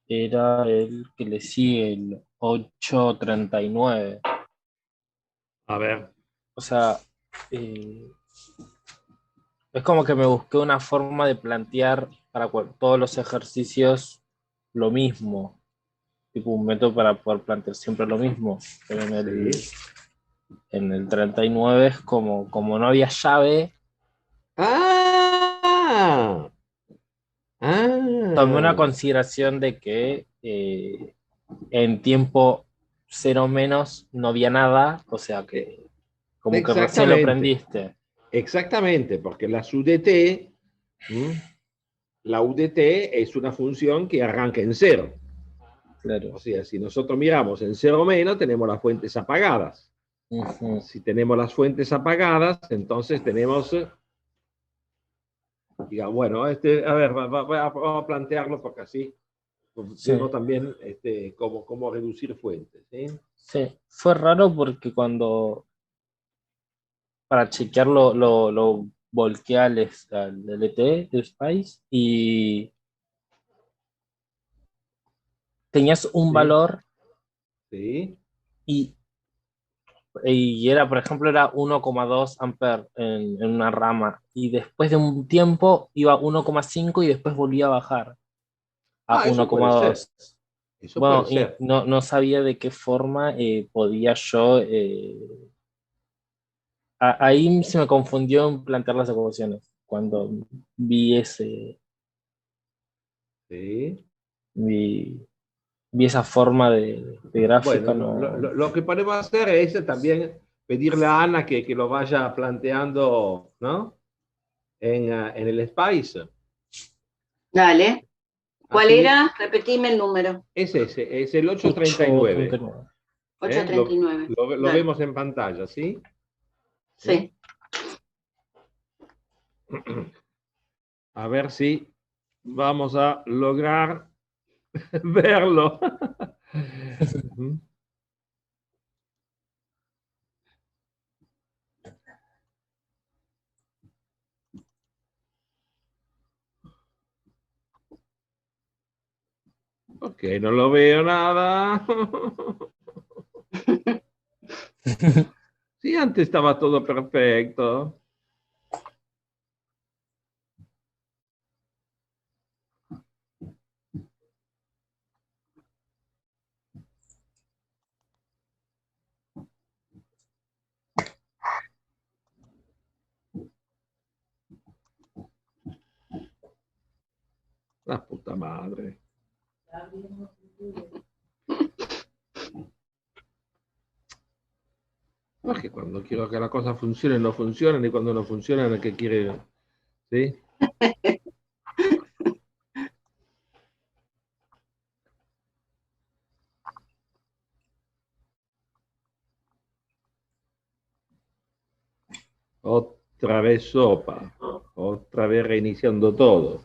era el que le sigue, el 839. A ver. O sea, eh, es como que me busqué una forma de plantear para todos los ejercicios lo mismo, tipo un método para poder plantear siempre lo mismo. Pero Sí. en el 39 es como no había llave, Ah, tomé una ah, consideración de que en tiempo cero menos no había nada, o sea e- que como que recién lo exactamente, aprendiste. exactamente, porque las UDT, ¿m? La UDT es una función que arranca en cero. Claro. O sea, si nosotros miramos en cero menos, tenemos las fuentes apagadas. Ujú. Si tenemos las fuentes apagadas, entonces tenemos, digamos, bueno, a ver, vamos a plantearlo porque así Sí, vemos también cómo reducir fuentes. ¿Sí? sí. Fue raro porque cuando para chequear lo volqué al LT de Spice y tenías un Sí, valor sí. y, y era, por ejemplo, era 1,2 amper en una rama y después de un tiempo iba a 1,5 y después volvía a bajar a Ah, eso puede ser, 1,2. eso puede Bueno, y ser. no sabía de qué forma podía yo. Ahí se me confundió en plantear las ecuaciones cuando vi Sí. vi, vi esa forma de Bueno, gráfica, no. lo que podemos hacer es también pedirle a Ana que lo vaya planteando, ¿no? En el Spice. Dale. ¿Cuál Así era? Repetime el número. es ese, es el 839. 8,39. ¿Eh? 839. Lo Dale. vemos en pantalla, ¿sí? ¿Eh? Sí. A ver si vamos a lograr verlo. Ok, no lo veo nada. Sí, antes estaba todo perfecto. La puta madre. No es que cuando quiero que la cosa funcione, no funciona, ni cuando no funciona, es que quiere. ¿Sí? Otra vez sopa. Otra vez reiniciando todo.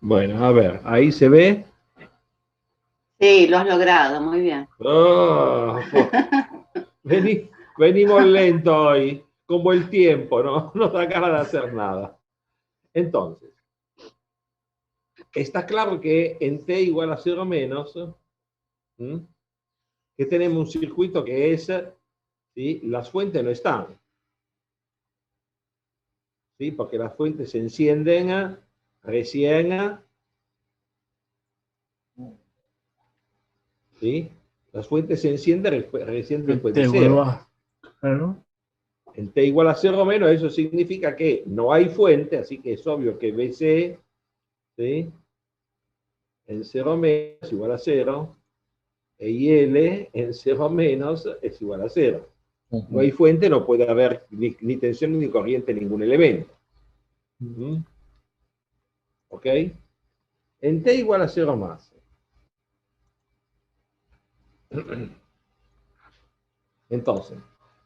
Bueno, a ver, ahí se ve. Sí, lo has logrado. Muy bien. Oh, venimos lento hoy, como el tiempo, ¿no? No da ganas de hacer nada. Entonces, está claro que en T igual a cero menos, ¿m? Que tenemos un circuito que es, ¿sí? Las fuentes no están, ¿sí? Porque las fuentes se encienden recién ¿sí? Las fuentes se encienden recién después Te de cero. vuelva. Claro. En t igual a 0 menos, eso significa que no hay fuente, así que es obvio que BC, ¿sí? En 0 menos es igual a 0, e IL en 0 menos es igual a 0. No hay fuente, no puede haber ni tensión ni corriente en ningún elemento. ¿Mm? ¿Ok? En t igual a 0 más. Entonces,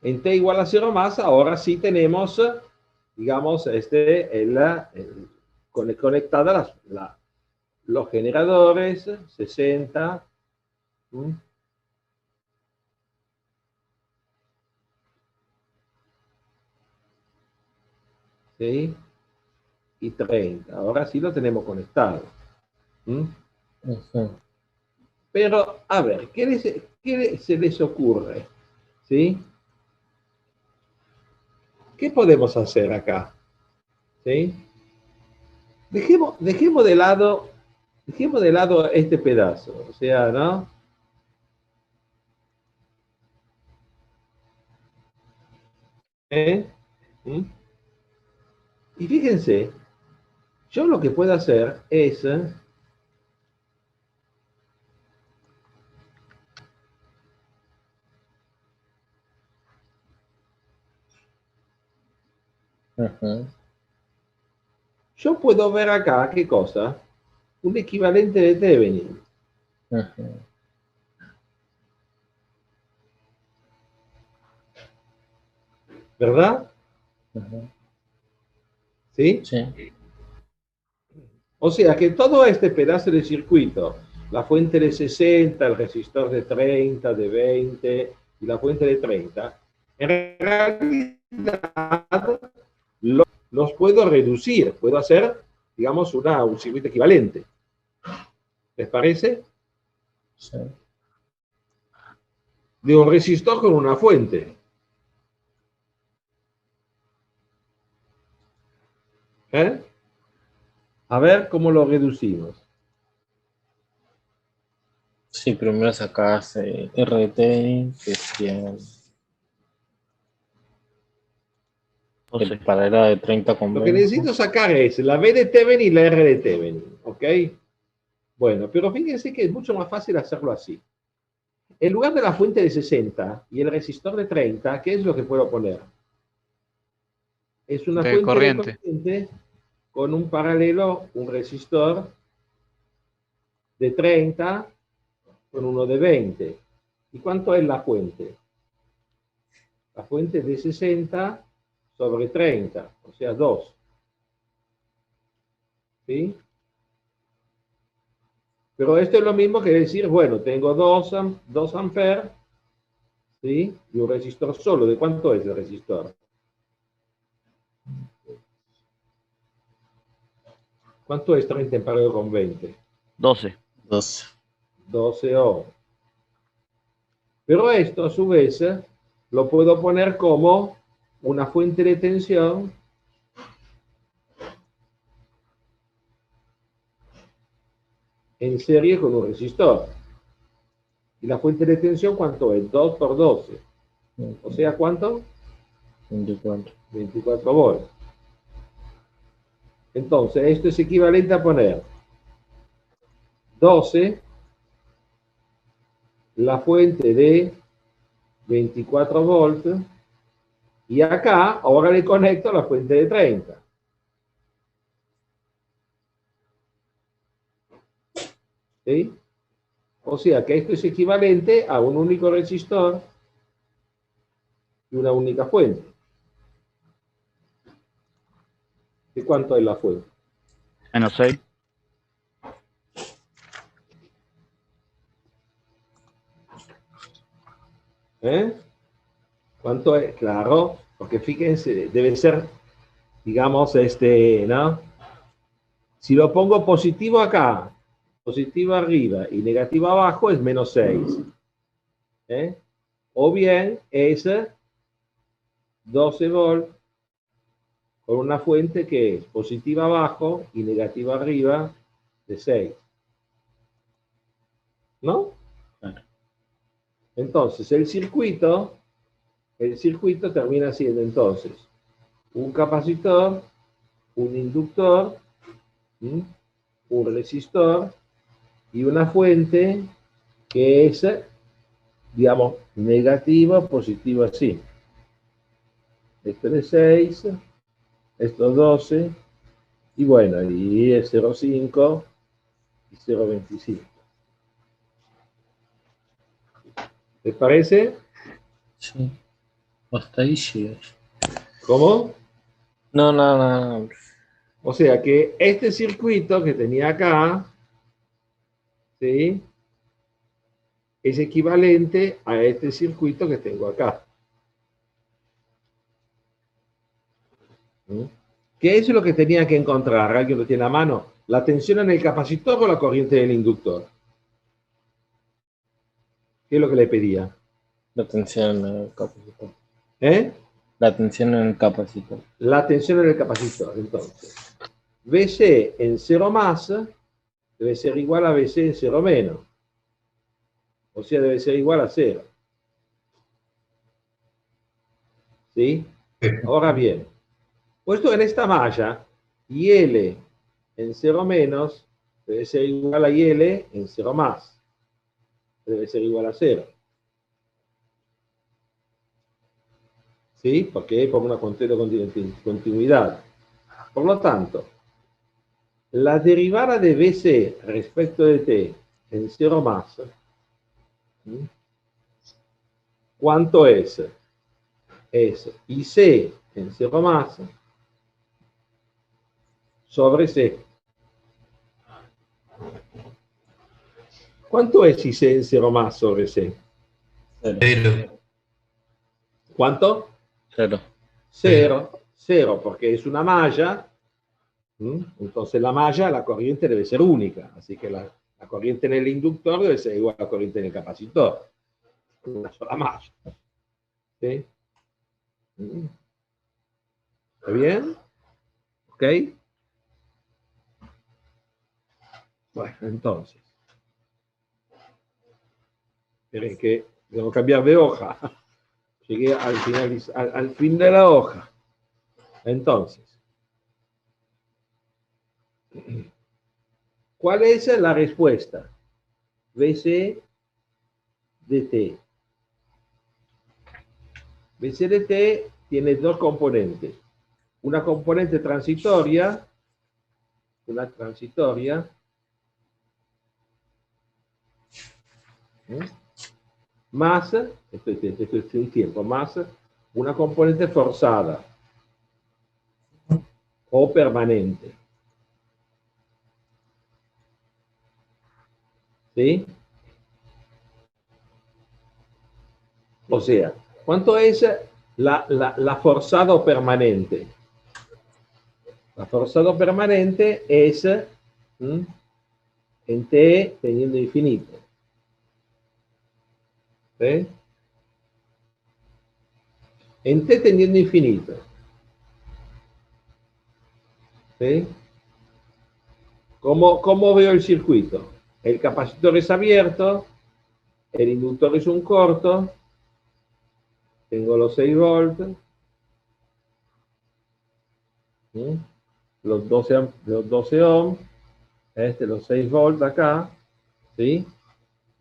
en t igual a 0 más, ahora sí tenemos, digamos, conectadas los generadores, 60, ¿sí? ¿Sí? Y 30. Ahora sí lo tenemos conectado. ¿Mm? Pero, a ver, ¿qué se les ocurre? ¿Sí? ¿Qué podemos hacer acá? ¿Sí? Dejemos de lado este pedazo. O sea, ¿no? ¿Eh? ¿Mm? Y fíjense, yo lo que puedo hacer es... Yo puedo ver acá, ¿qué cosa? Un equivalente de Thevenin. ¿Verdad? ¿Sí? Sí. O sea que todo este pedazo de circuito, la fuente de 60, el resistor de 30, de 20 y la fuente de 30, en realidad los puedo reducir, puedo hacer, digamos, un circuito equivalente. ¿Les parece? Sí. De un resistor con una fuente. ¿Eh? A ver cómo lo reducimos. Sí, primero sacas RT, que sería el paralelo de 30 con Lo que 20. necesito sacar es la V de Thevenin y la R de Thevenin. ¿Ok? Bueno, pero fíjense que es mucho más fácil hacerlo así. En lugar de la fuente de 60 y el resistor de 30, ¿qué es lo que puedo poner? Es una De fuente de corriente. corriente con un paralelo, un resistor de 30 con uno de 20. ¿Y cuánto es la fuente? La fuente es de 60 sobre 30, o sea, 2. ¿Sí? Pero esto es lo mismo que decir, bueno, tengo 2 amperes, ¿sí? Y un resistor solo. ¿De cuánto es el resistor? ¿Cuánto es 30 en paralelo con 20? 12. 12. 12 ohms. Pero esto, a su vez, lo puedo poner como una fuente de tensión en serie con un resistor. ¿Y la fuente de tensión cuánto es? 2 por 12. O sea, ¿cuánto? 24. 24 volts. Entonces, esto es equivalente a poner 12, la fuente de 24 volts, y acá ahora le conecto la fuente de 30. ¿Sí? O sea que esto es equivalente a un único resistor y una única fuente. ¿Y cuánto es la fuente? Menos 6. ¿Eh? ¿Cuánto es? Claro, porque fíjense, debe ser, digamos, ¿no? Si lo pongo positivo acá, positivo arriba y negativo abajo, es menos 6. ¿Eh? O bien es 12 volts con una fuente que es positiva abajo y negativa arriba de 6. ¿No? Claro. Entonces, el circuito termina siendo entonces un capacitor, un inductor, un resistor y una fuente que es, digamos, negativa o positiva así. Esto es 6, esto es 12, y bueno, y es 0,5 y 0,25. ¿Te parece? Sí. Hasta ahí llegas. ¿Cómo? No. O sea que este circuito que tenía acá, ¿sí?, es equivalente a este circuito que tengo acá. ¿Qué es lo que tenía que encontrar? ¿Alguien lo tiene a mano? ¿La tensión en el capacitor o la corriente del inductor? ¿Qué es lo que le pedía? La tensión en el capacitor. ¿Eh? La tensión en el capacitor. La tensión en el capacitor. Entonces, VC en 0 más debe ser igual a VC en 0 menos. O sea, debe ser igual a 0. ¿Sí? Ahora bien, puesto en esta malla, IL en 0 menos debe ser igual a IL en 0 más. Debe ser igual a 0. ¿Sí? Porque por una continuidad. Por lo tanto, la derivada de BC respecto de T en 0 más, ¿cuánto es? Es IC en 0 más sobre C. ¿Cuánto es IC en 0 más sobre C? Cero. ¿Cuánto? Cero. 0. 0, porque es una malla. Entonces la malla, la corriente debe ser única. Así que la corriente en el inductor debe ser igual a la corriente en el capacitor. Una sola malla. ¿Sí? ¿Está bien? ¿Ok? Bueno, entonces. Esperen que tengo que cambiar de hoja. Llegué al fin de la hoja. Entonces, ¿cuál es la respuesta? BC de T. BC de T tiene dos componentes. Una componente transitoria, más, esto es un tiempo, más una componente forzada o permanente. ¿Sí? O sea, ¿cuánto es la forzada o permanente? La forzada o permanente es en T teniendo infinito. ¿Sí? En T teniendo infinito. ¿Sí? ¿Cómo veo el circuito? El capacitor es abierto, el inductor es un corto, tengo los 6 volts, los 12 ohms, los 6 volts acá, ¿sí?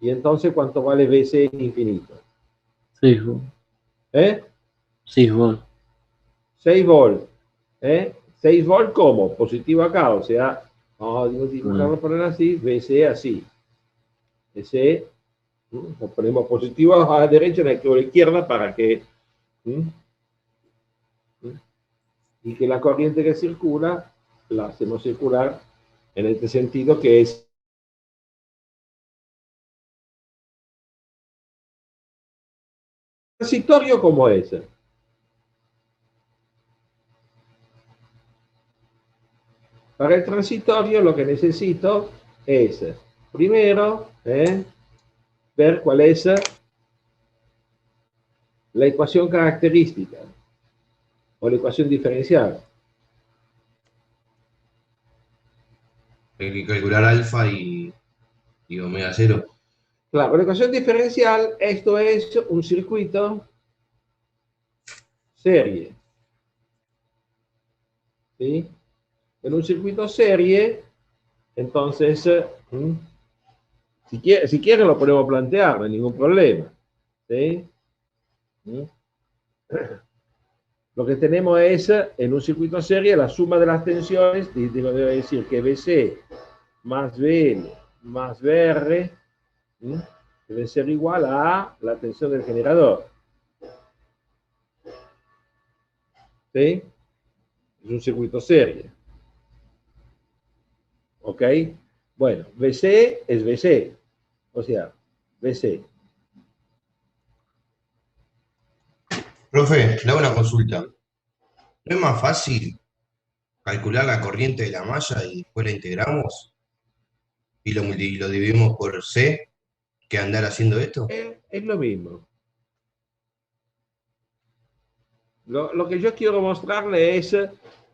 Y entonces, ¿cuánto vale VC infinito? 6 volts. 6 volts. 6 volts. 6 volts, ¿cómo? Positivo acá, o sea, vamos a dibujarlo, poner así, VC así. VC, lo ponemos positivo a la derecha y a la izquierda para que... y que la corriente que circula, la hacemos circular en este sentido que es transitorio como es. Para el transitorio lo que necesito es, primero, ver cuál es la ecuación característica o la ecuación diferencial. Hay que calcular alfa y omega cero. Claro, la ecuación diferencial, esto es un circuito serie. ¿Sí? En un circuito serie, entonces, si quieren lo podemos plantear, no hay ningún problema. ¿Sí? Lo que tenemos es, en un circuito serie, la suma de las tensiones, debe decir que BC más BL más BR debe ser igual a la tensión del generador. ¿Sí? Es un circuito serie. ¿Ok? Bueno, BC es BC. O sea, BC. Profe, le hago una consulta. ¿No es más fácil calcular la corriente de la malla y después la integramos y lo dividimos por C que andar haciendo esto? Es lo mismo. Lo que yo quiero mostrarle es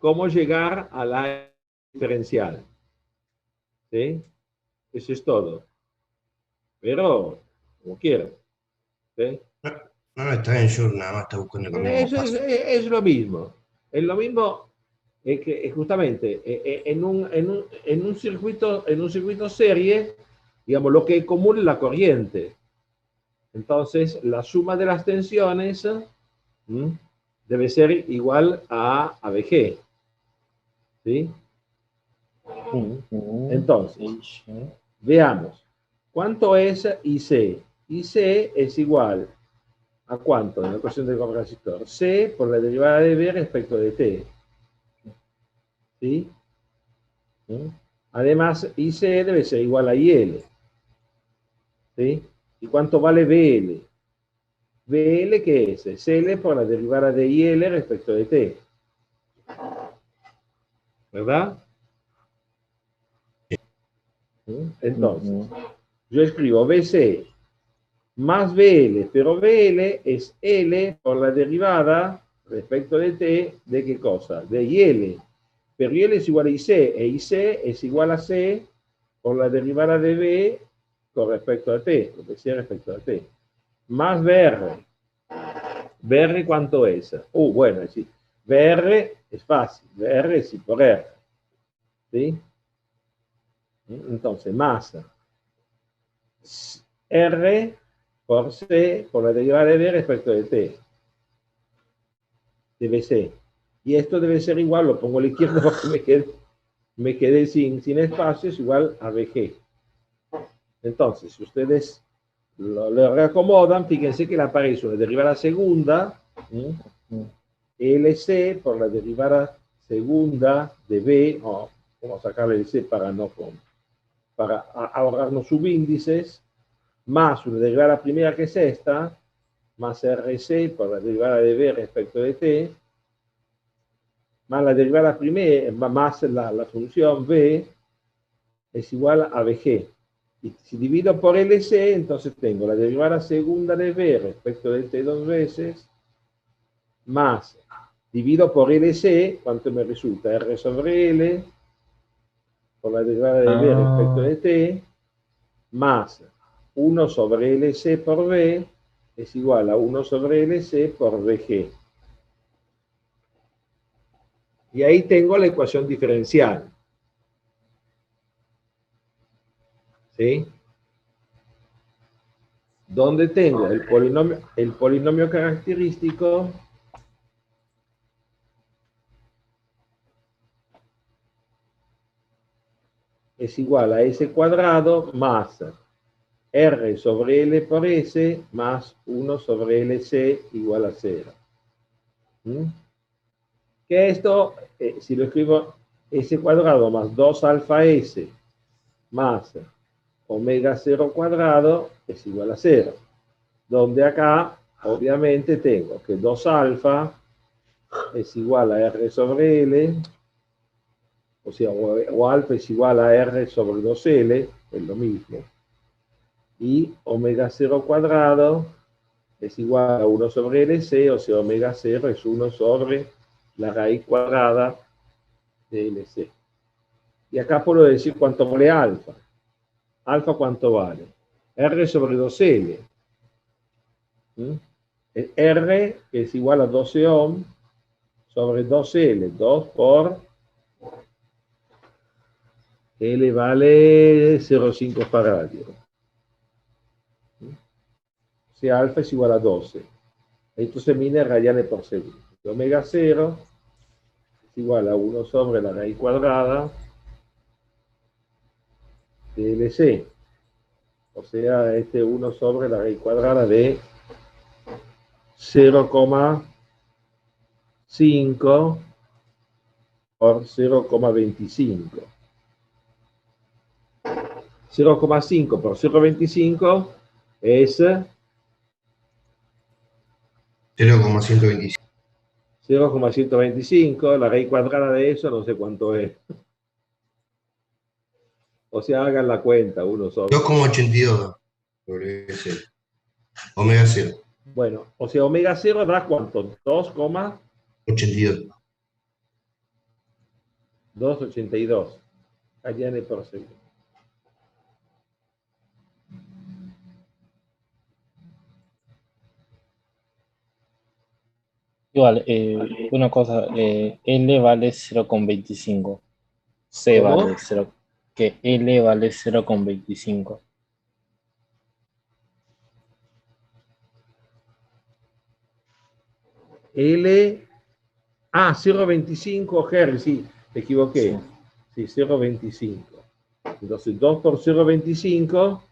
cómo llegar a la diferencial. ¿Sí? Eso es todo. Pero, como quieran. ¿Sí? No, está bien, yo nada más estaba buscando el camino más Eso fácil. es lo mismo. Es lo mismo que justamente en un circuito serie, digamos, lo que es común es la corriente. Entonces, la suma de las tensiones debe ser igual a ABG. ¿Sí? Entonces, veamos. ¿Cuánto es IC? IC es igual ¿a cuánto en la ecuación del capacitor? C por la derivada de B respecto de T. ¿Sí? Además, IC debe ser igual a IL. ¿Sí? ¿Y cuánto vale BL? BL, ¿qué es? Es L por la derivada de IL respecto de T. ¿Verdad? Entonces, yo escribo BC más BL, pero BL es L por la derivada respecto de T, ¿de qué cosa? De IL. Pero IL es igual a IC, e IC es igual a C por la derivada de B con respecto a T, lo que sea respecto a T. Más BR. ¿BR cuánto es? Bueno, sí. BR es fácil, BR es I por R. ¿Sí? Entonces, masa R por C por la derivada de B respecto de T. Debe ser. Y esto debe ser igual, lo pongo a la izquierda porque me quedé sin espacios, igual a BG. Entonces, si ustedes lo reacomodan, fíjense que le aparece una derivada segunda, LC por la derivada segunda de B, vamos a sacarle el C para ahorrarnos subíndices, más una derivada primera que es esta, más RC por la derivada de B respecto de T, más la derivada primera, más la función B, es igual a BG. Y si divido por LC, entonces tengo la derivada segunda de B respecto de T dos veces, más, divido por LC, ¿cuánto me resulta? R sobre L, por la derivada de B respecto de T, más 1 sobre LC por B, es igual a 1 sobre LC por BG. Y ahí tengo la ecuación diferencial. ¿Sí? Donde tengo el polinomio característico es igual a S cuadrado más R sobre L por S más 1 sobre LC igual a 0. Que esto, si lo escribo S cuadrado más 2 alfa S más omega 0 cuadrado es igual a 0. Donde acá, obviamente, tengo que 2 alfa es igual a R sobre L, o sea, o alfa es igual a R sobre 2L, es lo mismo. Y omega 0 cuadrado es igual a 1 sobre LC, o sea, omega 0 es 1 sobre la raíz cuadrada de LC. Y acá puedo decir cuánto vale alfa. ¿Alfa cuánto vale? R sobre 2L. El R es igual a 12 ohm sobre 2L. 2 por L vale 0,5 faradio. O sea, alfa es igual a 12. Entonces mide radianes por segundo. Omega 0 es igual a 1 sobre la raíz cuadrada de LC. O sea, este 1 sobre la raíz cuadrada de 0,5 por 0,25. 0,5 por 0,25 es 0,125. 0,125. La raíz cuadrada de eso no sé cuánto es. O sea, hagan la cuenta, 1 sobre. 2,82 debe ser. Omega 0. Bueno, o sea, omega 0 da ¿cuánto? 2,282 82. radianes por segundo. Igual, una cosa, L vale 0,25. C ¿Cómo? vale 0, que L vale 0,25. L, 0,25 Hz, sí, me equivoqué. Sí. Sí, 0,25. Entonces, 2 por 0,25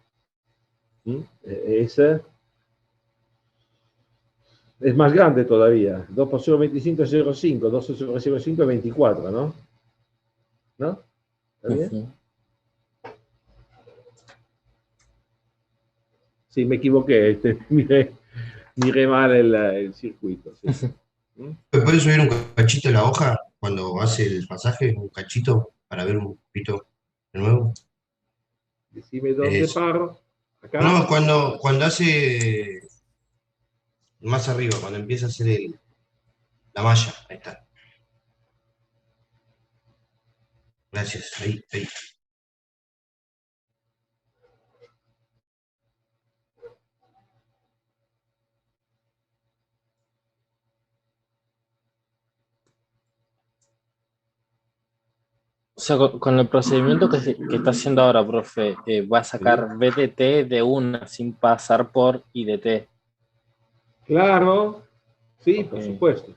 es más grande todavía. 2 por 0,25 es 0,5. 2 sobre 0,5 es 24, ¿no? ¿No? ¿Está bien? Ujú. Sí, me equivoqué. Miré mal el circuito. Sí. ¿Puedes subir un cachito la hoja cuando hace el pasaje? Un cachito para ver un poquito de nuevo. Decime dónde Eso. paro. Acá. No, cuando hace más arriba, cuando empieza a hacer la malla. Ahí está. Gracias. Ahí, ahí. O sea, con el procedimiento que está haciendo ahora, profe, va a sacar BDT de una sin pasar por IDT. Claro. Sí, por Ok. supuesto.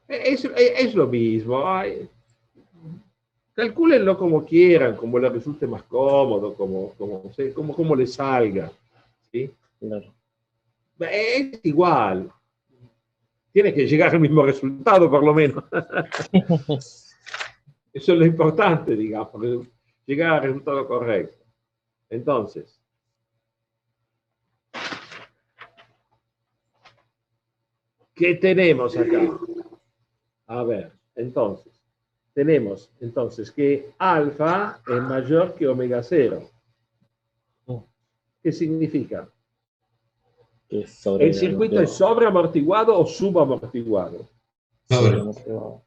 Es lo mismo. Calcúlenlo como quieran, como les resulte más cómodo, como les salga. ¿Sí? Claro. Es igual. Tiene que llegar al mismo resultado, por lo menos. Eso es lo importante, digamos, llegar al resultado correcto. Entonces, ¿qué tenemos acá? A ver, entonces, tenemos que alfa es mayor que omega 0. ¿Qué significa? Que sobre ¿El circuito es sobreamortiguado o subamortiguado? sobreamortiguado.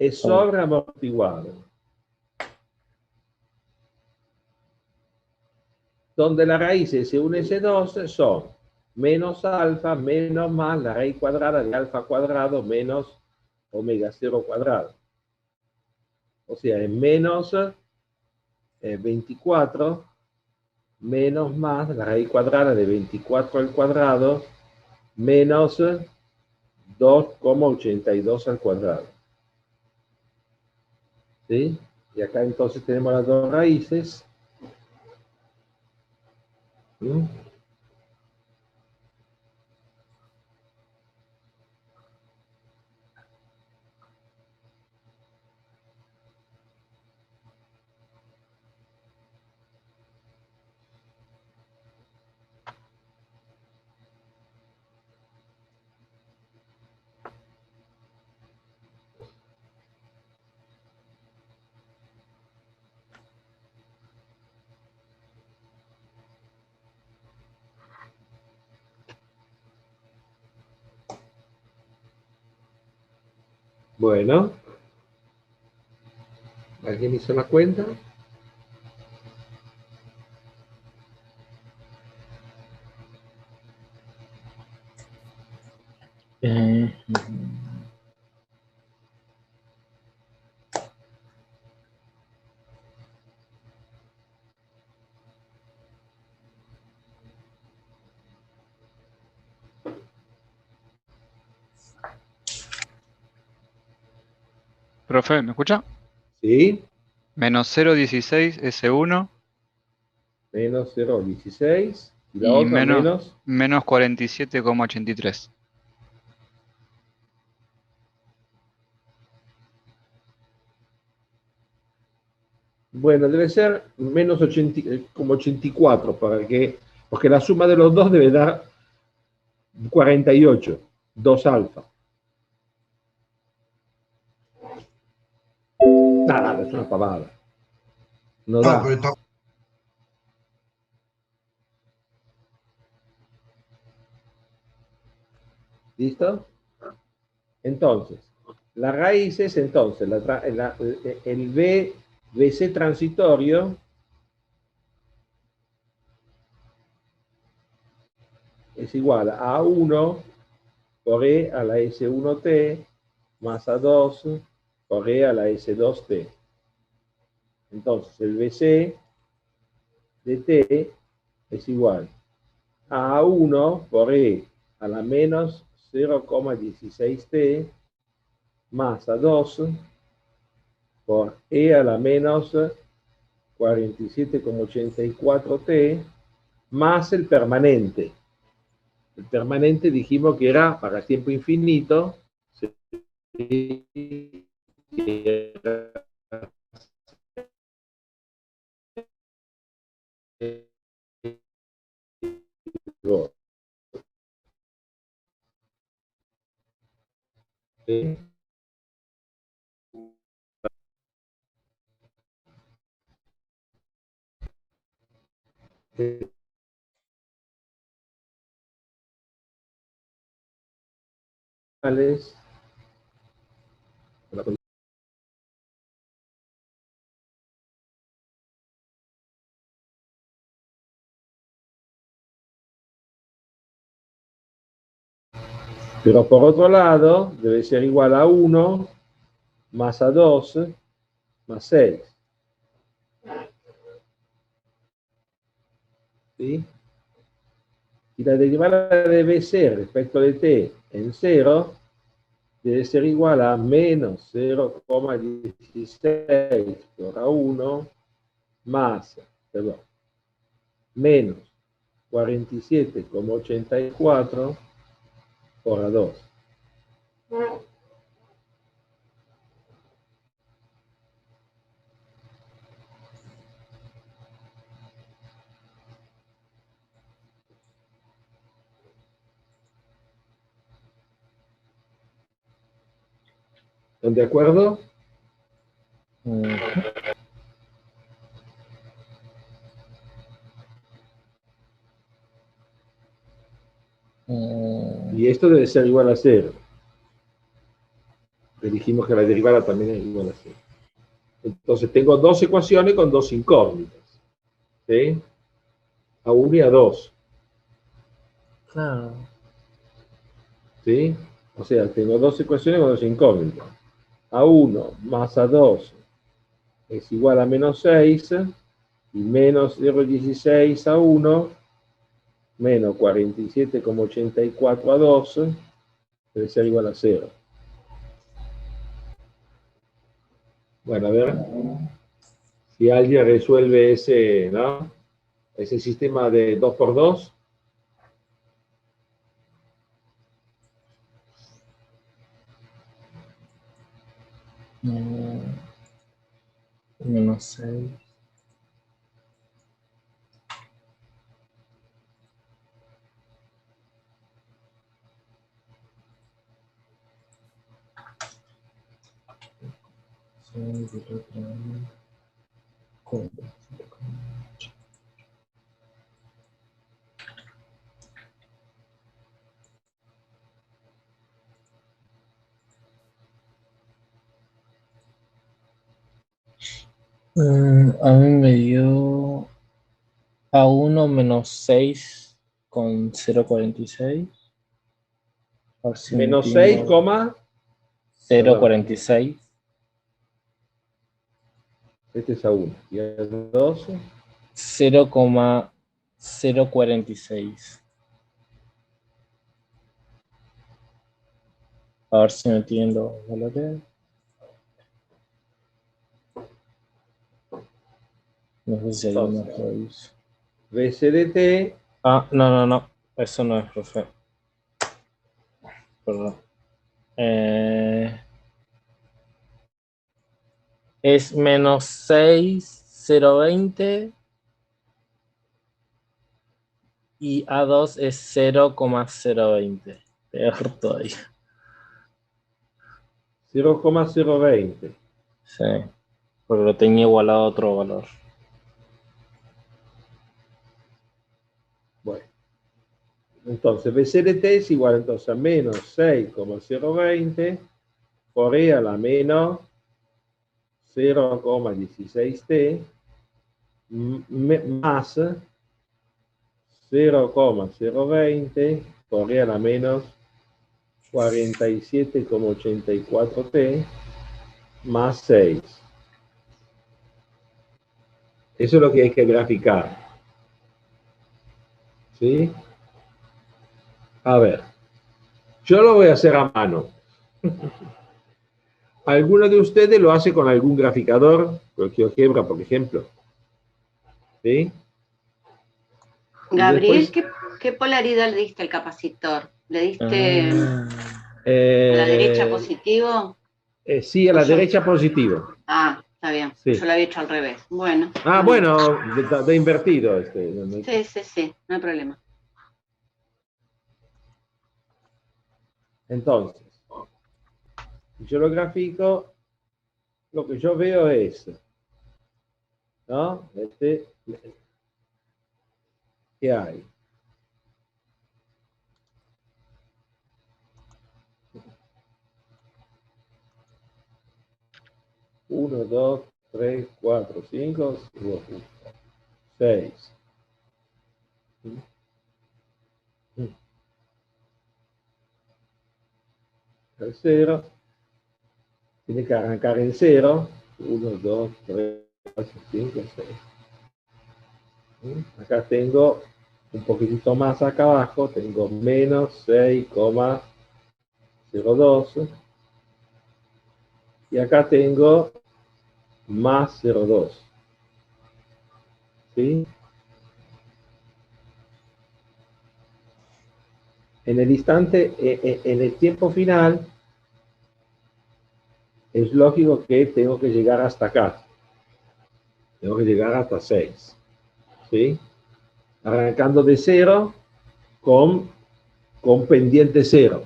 Es sobreamortiguado. Donde las raíces S1 y S2 son menos alfa menos más la raíz cuadrada de alfa cuadrado menos omega 0 cuadrado. O sea, es menos 24 menos más la raíz cuadrada de 24 al cuadrado menos 2,82 al cuadrado. ¿Sí? Y acá entonces tenemos las dos raíces. ¿Mm? Bueno, ¿alguien hizo la cuenta? Eh, Profe, ¿me escucha? ¿Sí? Menos 0,16 S1 Menos 0,16. Y la y otra menos. menos 47,83. Bueno, debe ser menos 80, como 84, porque la suma de los dos debe dar 48, 2 alfa. Nada, es una pavada. No No, da. pero está. ¿Listo? Entonces, la raíz es entonces el BC transitorio es igual a 1 por E a la S1T más A2 por E a la S2T. Entonces, el BC de T es igual a 1 por E a la menos 0,16T más A2 por E a la menos 47,84T más el permanente. El permanente dijimos que era para tiempo infinito. Pero por otro lado, debe ser igual a 1 más A2 más 6. ¿Sí? Y la derivada de BC respecto de T en 0 debe ser igual a menos 0,16 por A1 más, perdón, menos 47,84 por A2. ¿Están de acuerdo? Y esto debe ser igual a 0. Le dijimos que la derivada también es igual a 0. Entonces tengo dos ecuaciones con dos incógnitas. ¿Sí? A1 y A2. claro. ¿Sí? O sea, tengo dos ecuaciones con dos incógnitas. A1 más A2 es igual a menos 6 y menos 0,16 a 1 menos 47,84 a 2 debe ser igual a 0. Bueno, a ver si alguien resuelve ese, ¿no? Ese sistema de 2 por 2. Menos 6. A mí me dio A1 menos 6 con 0,46. A ver si Menos entiendo. 6, 0,46. este es a 1. Y a 12, 0,046. A ver si no entiendo valores. No sé si hay uno que lo dice. BCDT, Ah, no. Eso no es, profe. Perdón. Es menos 6,020 y A2 es 0,020. Peor todavía. 0,020. Sí, porque lo tenía igualado a otro valor. Bueno, entonces BCDT es igual entonces a menos 6,020 por E a la menos 0,16t más 0,020 por E a la menos 47,84t más 6. Eso es lo que hay que graficar. ¿Sí? A ver, yo lo voy a hacer a mano. ¿Alguno de ustedes lo hace con algún graficador? Con GeoGebra, por ejemplo. ¿Sí? Gabriel, después, ¿qué polaridad le diste al capacitor? ¿Le diste a la derecha positivo? Sí, a ¿O la yo? derecha positivo. Ah, está bien. Sí. Yo lo había hecho al revés. Bueno. Ah, muy bien. bueno, de invertido. Sí, no hay problema. Entonces, yo lo grafico, lo que yo veo es, ¿no? ¿Qué hay? Uno, dos, tres, cuatro, cinco, seis. El cero. Tiene que arrancar en cero. 1, 2, 3, 4, 5, 6. Acá tengo un poquitito más acá abajo. Tengo menos 6,02. Y acá tengo más 0,2. ¿Sí? En el instante, en el tiempo final, es lógico que tengo que llegar hasta acá. Tengo que llegar hasta 6. ¿Sí? Arrancando de 0 con pendiente 0.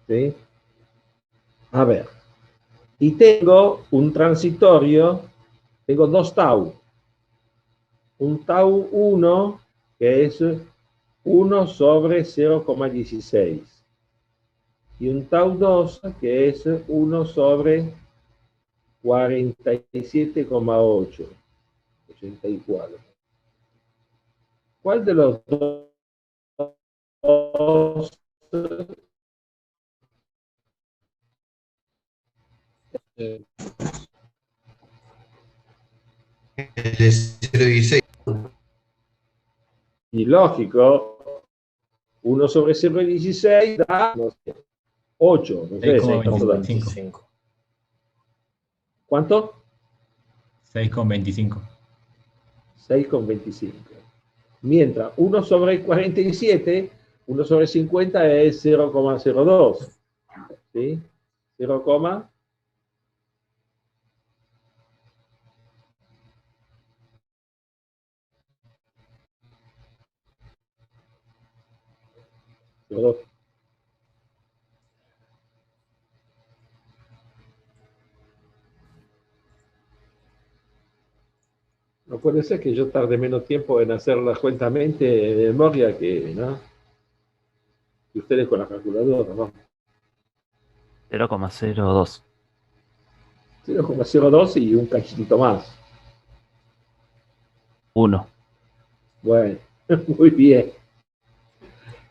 ¿Sí? A ver. Y tengo un transitorio, tengo dos tau. Un tau 1, que es 1 sobre 0,16. Y un tau 2, que es 1 sobre 47,8. 84. ¿Cuál de los dos El de 0,16. y lógico, 1 sobre 0,16 da, no sé, 8, no sé, ¿cuánto da? 6,25. ¿Cuánto? 6,25. 6,25. Mientras 1 sobre 47, 1 sobre 50 es 0,02. ¿Sí? 0,02. No puede ser que yo tarde menos tiempo en hacer la cuenta mente de memoria que, ¿no? Que ustedes con la calculadora, ¿no? 0,02. 0,02 y un cachito más. 1. Bueno, muy bien.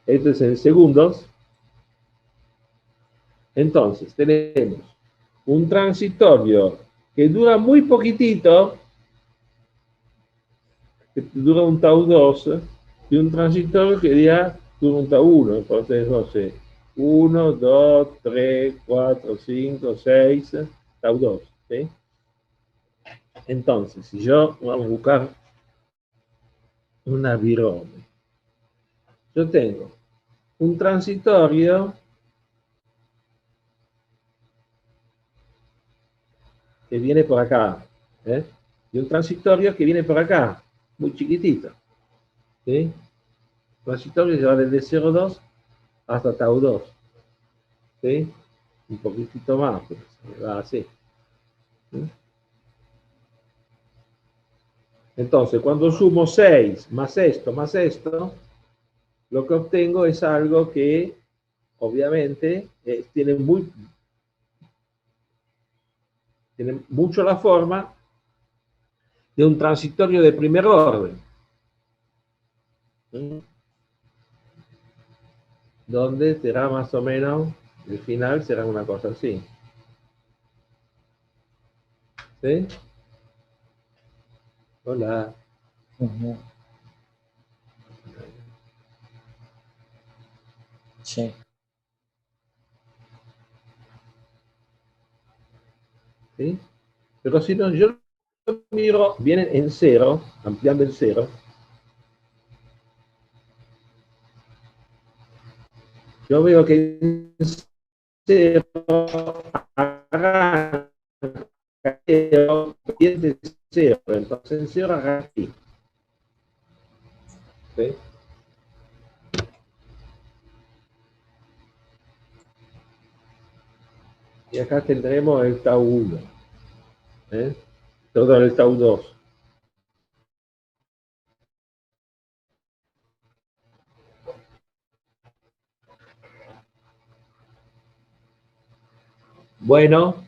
Esto es en segundos. Entonces, tenemos un transitorio que dura muy poquitito, que dura un tau 2, y un transitorio que dura un tau 1. Entonces, no sé, 1, 2, 3, 4, 5, 6, tau 2. ¿Sí? Entonces, si yo vamos a buscar una virome, yo tengo un transitorio que viene por acá, ¿eh? Y un transitorio que viene por acá, muy chiquitito. ¿Sí? El transitorio se va desde 0,2 hasta tau 2. ¿Sí? Un poquitito más, pues, va así. ¿Sí? Entonces, cuando sumo 6 más esto, lo que obtengo es algo que, obviamente, tiene mucho la forma de un transitorio de primer orden. ¿Sí? Donde será más o menos, el final será una cosa así. ¿Sí? Hola. Sí. ¿Sí? Pero si no, yo miro, vienen en 0, ampliando el 0. Yo veo que en 0 arranca 0, pierde 0, entonces en 0 arranca aquí. ¿Sí? Y acá tendremos el tau 1. Todo el tau 2. Bueno,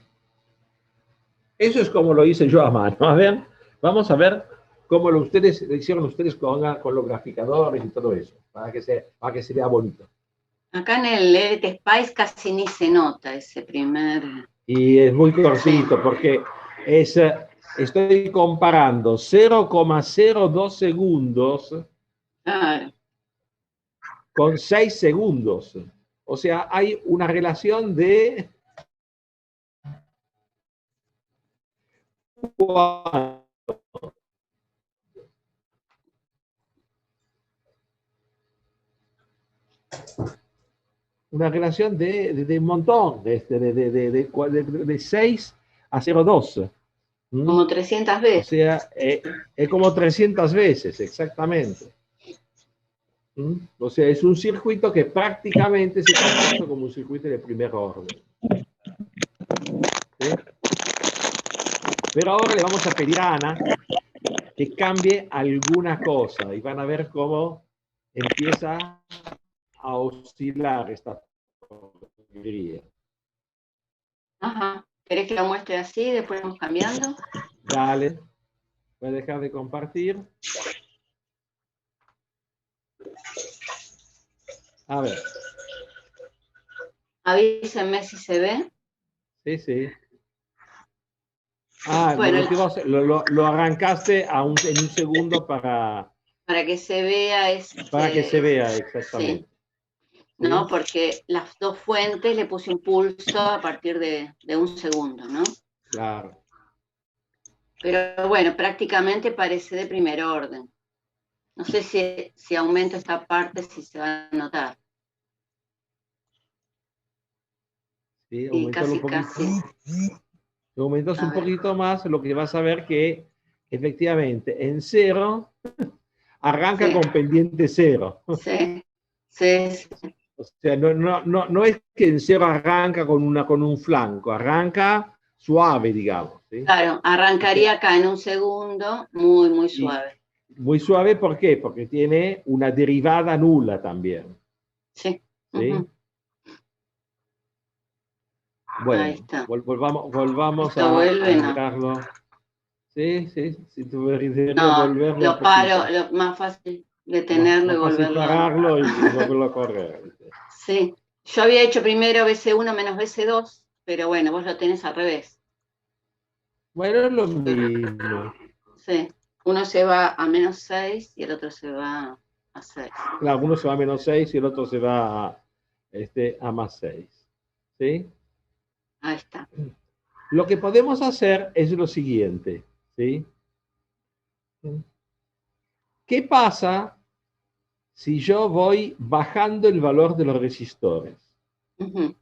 eso es como lo hice yo a mano. A ver, vamos a ver cómo lo hicieron ustedes con los graficadores y todo eso, para que se vea bonito. Acá en el Edit Spice casi ni se nota ese primer... Y es muy cortito porque estoy comparando 0,02 segundos Claro. con 6 segundos. O sea, hay una relación de... Una relación de un montón, de 6 a 0,2. Como 300 veces. O sea, es como 300 veces, exactamente. O sea, es un circuito que prácticamente se comporta como un circuito de primer orden. ¿Sí? Pero ahora le vamos a pedir a Ana que cambie alguna cosa y van a ver cómo empieza a oscilar esta porquería. Ajá. ¿Querés que lo muestre así y después vamos cambiando? Dale. Voy a dejar de compartir. A ver. Avísenme si se ve. Sí, sí. Ah, bueno, lo arrancaste en un segundo para que se vea. Para que se vea, exactamente. Sí. ¿No? Porque las dos fuentes le puse un pulso a partir de un segundo, ¿no? Claro. Pero bueno, prácticamente parece de primer orden. No sé si aumento esta parte, si se va a notar. Sí, aumentalo un poquito. Si aumentas un poquito más, lo que vas a ver que efectivamente en 0 arranca con pendiente 0. Sí, sí, sí. O sea, no es que en 0 arranca con un flanco, arranca suave, digamos. ¿Sí? Claro, arrancaría acá en un segundo, muy, muy suave. Muy suave, ¿por qué? Porque tiene una derivada nula también. Sí. ¿Sí? Bueno, ahí está. volvamos Esto vuelve, a mirarlo. Sí, si tú quieres no, volverlo lo un paro, poquito. más fácil detenerlo y No fácil volverlo. pararlo y volverlo a correr. ¿viste? Sí, yo había hecho primero BC1 menos BC2, pero bueno, vos lo tenés al revés. Bueno, es lo mismo. Sí, uno se va a menos 6 y el otro se va a 6. Claro, uno se va a menos 6 y el otro se va a más 6. ¿Sí? Ahí está. Lo que podemos hacer es lo siguiente. ¿Sí? ¿Qué pasa si yo voy bajando el valor de los resistores? Ujú.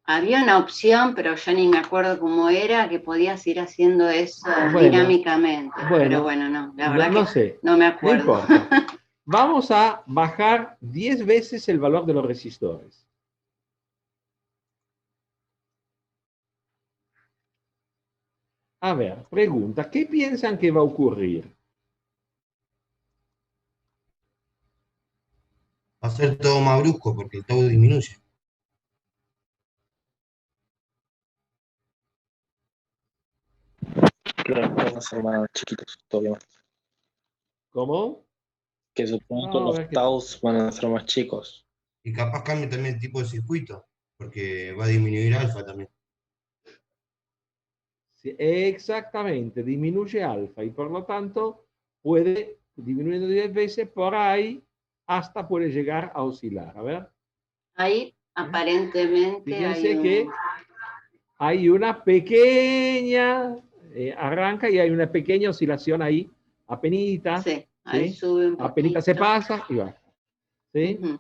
Había una opción, pero ya ni me acuerdo cómo era, que podías ir haciendo eso dinámicamente. Pero bueno, no, la verdad no que sé, no me no acuerdo. importa. Vamos a bajar 10 veces el valor de los resistores. A ver, pregunta, ¿qué piensan que va a ocurrir? Va a ser todo más brusco porque el tau disminuye. Claro, van a ser más chiquitos todavía. ¿Cómo? Que supongo que No, a los ver qué taus van a ser más chicos. Y capaz cambie también el tipo de circuito, porque va a disminuir alfa también. Sí, exactamente, disminuye alfa y por lo tanto puede, disminuyendo 10 veces, por ahí hasta puede llegar a oscilar. A ver, Ahí aparentemente fíjense que hay una pequeña, arranca y hay una pequeña oscilación ahí, apenita, sí, ahí ¿sí? sube un Apenita poquito. se pasa y baja. ¿Sí? Ujú.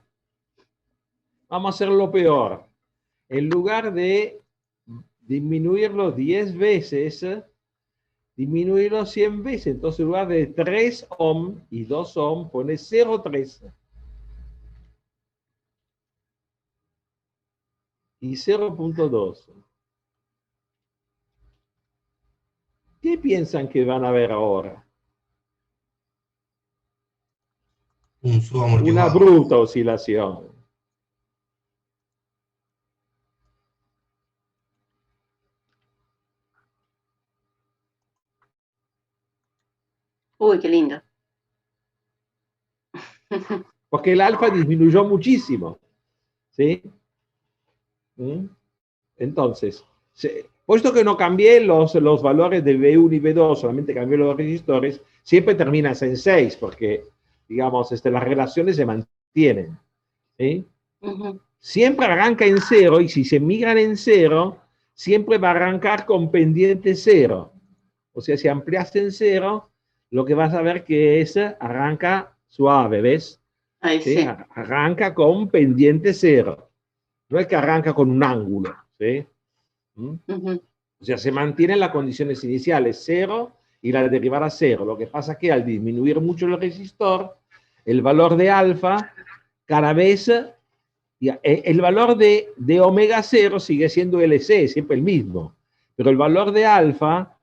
Vamos a hacer lo peor. En lugar de disminuirlo 10 veces, disminuirlo 100 veces. Entonces, en lugar de 3 ohm y 2 ohm, pone 0,3 y 0,2. ¿Qué piensan que van a ver ahora? Un Una subamortiguado. bruta oscilación. Uy, qué lindo. Porque el alfa disminuyó muchísimo. ¿Sí? ¿Mm? Entonces, puesto que no cambié los valores de B1 y B2, solamente cambié los resistores, siempre terminas en 6, porque, digamos, las relaciones se mantienen. ¿Sí? Ujú. Siempre arranca en 0, y si se migran en 0, siempre va a arrancar con pendiente 0. O sea, si amplias en 0, lo que vas a ver que es, arranca suave, ¿ves? Ahí ¿Sí? sí. Arranca con pendiente 0. No es que arranca con un ángulo. ¿Sí? ¿Mm? Ujú. O sea, se mantienen las condiciones iniciales 0 y la derivada 0. Lo que pasa es que al disminuir mucho el resistor, el valor de alfa cada vez, el valor de omega 0 sigue siendo LC, siempre el mismo. Pero el valor de alfa,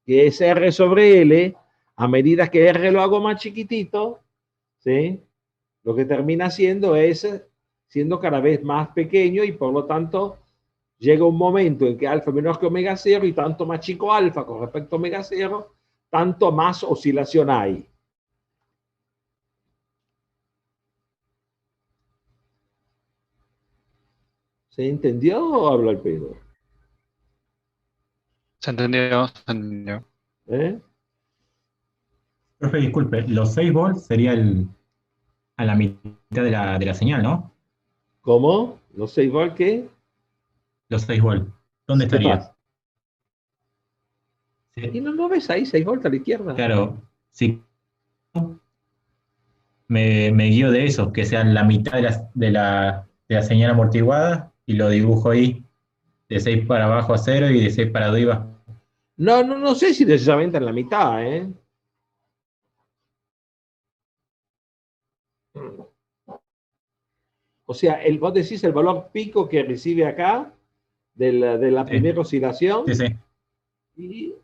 que es R sobre L, a medida que R lo hago más chiquitito, ¿sí? Lo que termina siendo es siendo cada vez más pequeño y por lo tanto llega un momento en que alfa es menor que omega 0 y tanto más chico alfa con respecto a omega 0, tanto más oscilación hay. ¿Se entendió o hablo al pedo? Se entendió, se entendió. ¿Eh? Profe, disculpe, los 6 volts sería a la mitad de la señal, ¿no? ¿Cómo? No sé, igual que... Los 6 volts. ¿Dónde ¿Qué estaría? pasa? ¿Y Sí, no ves ahí 6 volts a la izquierda? claro, sí, me guío de eso, que sean la mitad de la señal amortiguada y lo dibujo ahí, de 6 para abajo a 0 y de 6 para arriba. No sé si necesariamente en la mitad, ¿eh? O sea, vos decís el valor pico que recibe acá de la Sí, primera oscilación, sí, sí. y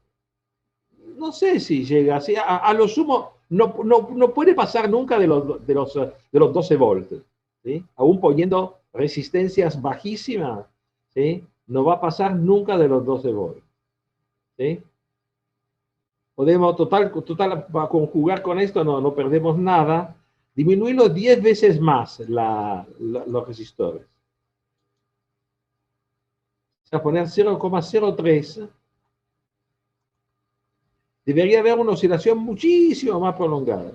no sé si llega así, a lo sumo, no puede pasar nunca de los 12 volts, ¿sí? Aún poniendo resistencias bajísimas, ¿sí? No va a pasar nunca de los 12 volts, ¿sí? Podemos, total, para conjugar con esto no perdemos nada. Disminuirlo 10 veces más los resistores. O sea, poner 0,03. Debería haber una oscilación muchísimo más prolongada.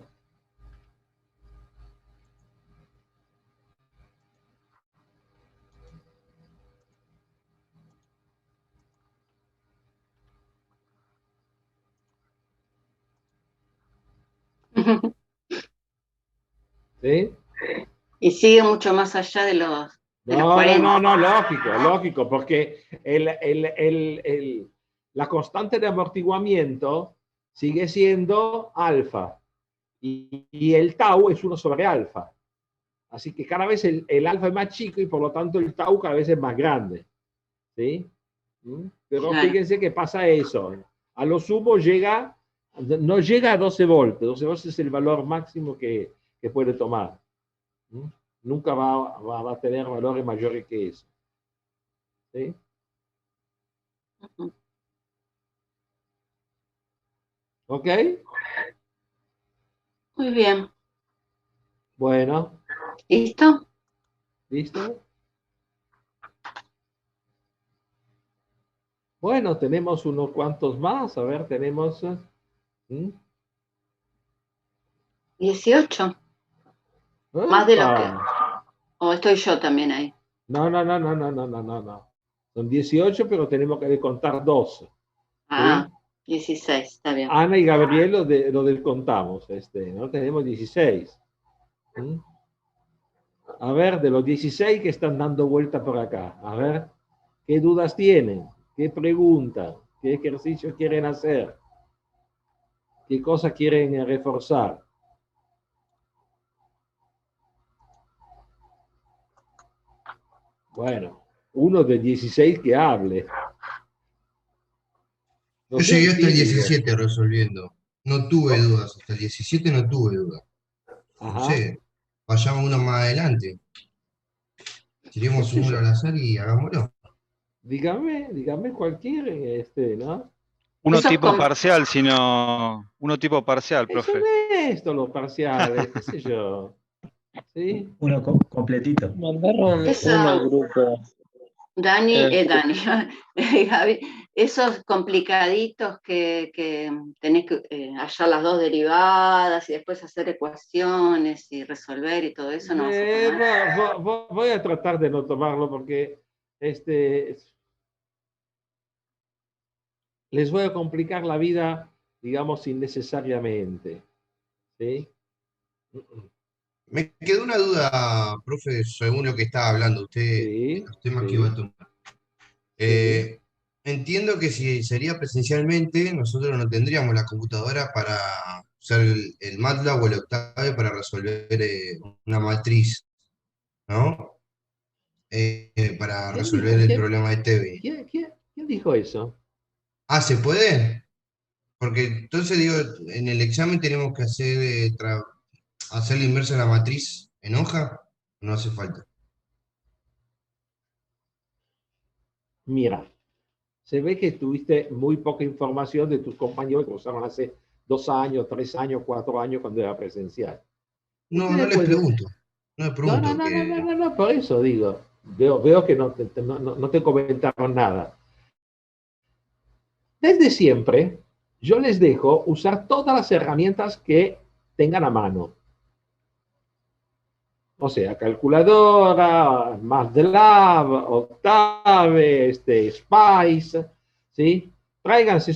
¿Sí? Y sigue mucho más allá de los 40. No, lógico, porque la constante de amortiguamiento sigue siendo alfa y el tau es 1 sobre alfa. Así que cada vez el alfa es más chico y por lo tanto el tau cada vez es más grande. ¿Sí? Pero Claro. fíjense que pasa eso. A lo sumo no llega a 12 voltios. 12 voltios es el valor máximo que puede tomar. Nunca va a tener valores mayores que eso. ¿Sí? ¿Ok? Muy bien. Bueno, ¿Listo? ¿listo? Bueno, tenemos unos cuantos más. A ver, tenemos... 18. Más de lo que... ¡Epa! O estoy yo también ahí. No. Son 18, pero tenemos que contar 12. Ah, 16, está bien. Ana y Gabriel lo descontamos, ¿no? Tenemos 16. A ver, de los 16 que están dando vuelta por acá, a ver, ¿qué dudas tienen? ¿Qué preguntan? ¿Qué ejercicios quieren hacer? ¿Qué cosas quieren reforzar? Bueno, uno de 16 que hable. No Yo sé, llegué hasta el sí, 17 resolviendo. No tuve dudas, hasta el 17 no tuve dudas. No Ajá. sé, vayamos uno más adelante. Tiremos ¿Qué un sé número yo? al azar y hagámoslo. Dígame cualquiera, ¿no? Uno Eso es tipo parcial, sino. Uno tipo parcial, Eso profe. no es los parciales, qué sé yo. ¿Sí? Uno completito. Mandaron Eso, uno al grupo. Dani, Eh, Gaby, esos complicaditos que tenés que hallar las dos derivadas y después hacer ecuaciones y resolver y todo eso, no vas a tomar. Voy a tratar de no tomarlo porque les voy a complicar la vida, digamos, innecesariamente. ¿Sí? Me quedó una duda, profe, según lo que estaba hablando usted, de Sí, los temas que iba a sí, tomar. sí. Entiendo que si sería presencialmente, nosotros no tendríamos la computadora para usar el MATLAB o el Octave para resolver una matriz, ¿no? Para ¿Quién resolver dijo, el quién, problema de TV. quién dijo eso? Ah, ¿se puede? Porque entonces digo, en el examen tenemos que hacer la inversa de la matriz en hoja, no hace falta. Mira, se ve que tuviste muy poca información de tus compañeros que usaron hace 2 años, 3 años, 4 años cuando era presencial. No, no Ustedes les pueden... pregunto, no les pregunto que... Por eso digo. Veo que no te comentaron nada. Desde siempre, yo les dejo usar todas las herramientas que tengan a mano. O sea, calculadora, MATLAB, Octave, Spice, ¿sí? Tráiganse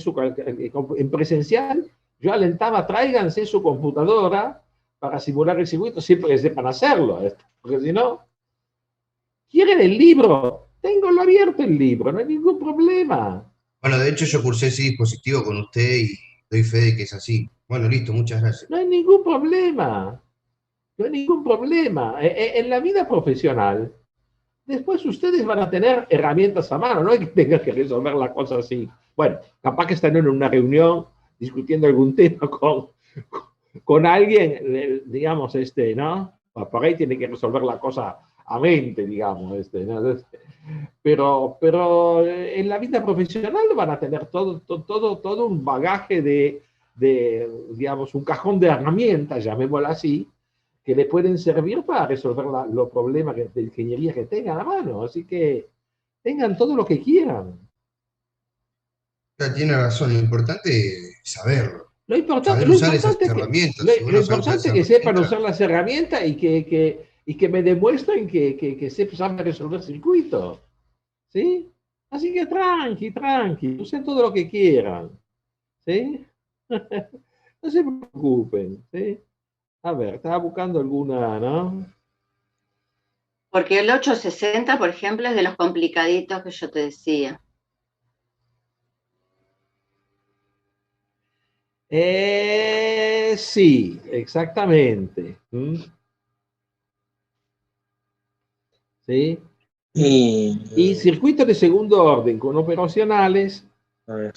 en presencial, yo alentaba, tráiganse su computadora para simular el circuito, siempre que sepan hacerlo, porque si no, ¿quieren el libro? Tengo abierto el libro, no hay ningún problema. Bueno, de hecho yo cursé ese dispositivo con usted y doy fe de que es así. Bueno, listo, muchas gracias. No hay ningún problema. No hay ningún problema. En la vida profesional, después ustedes van a tener herramientas a mano, no hay que tengan que resolver la cosa así. Bueno, capaz que están en una reunión discutiendo algún tema con alguien, digamos, ¿no? Por ahí tiene que resolver la cosa a mente, digamos, ¿no? Pero en la vida profesional van a tener todo un bagaje de digamos, un cajón de herramientas, llamémoslo así, que le pueden servir para resolver los problemas de ingeniería que tengan a mano. Así que tengan todo lo que quieran. Tiene razón, lo importante es saberlo. Lo Saber usar esas herramientas. Si vos lo no sabés usar importante es esas que sepan herramientas, usar las herramientas y que me demuestren que saben resolver circuitos. ¿Sí? Así que tranqui, usen todo lo que quieran. ¿Sí? No se preocupen. ¿Sí? A ver, estaba buscando alguna, ¿no? Porque el 860, por ejemplo, es de los complicaditos que yo te decía. Sí, exactamente. ¿Mm? ¿Sí? Y circuitos de segundo orden con operacionales, A ver.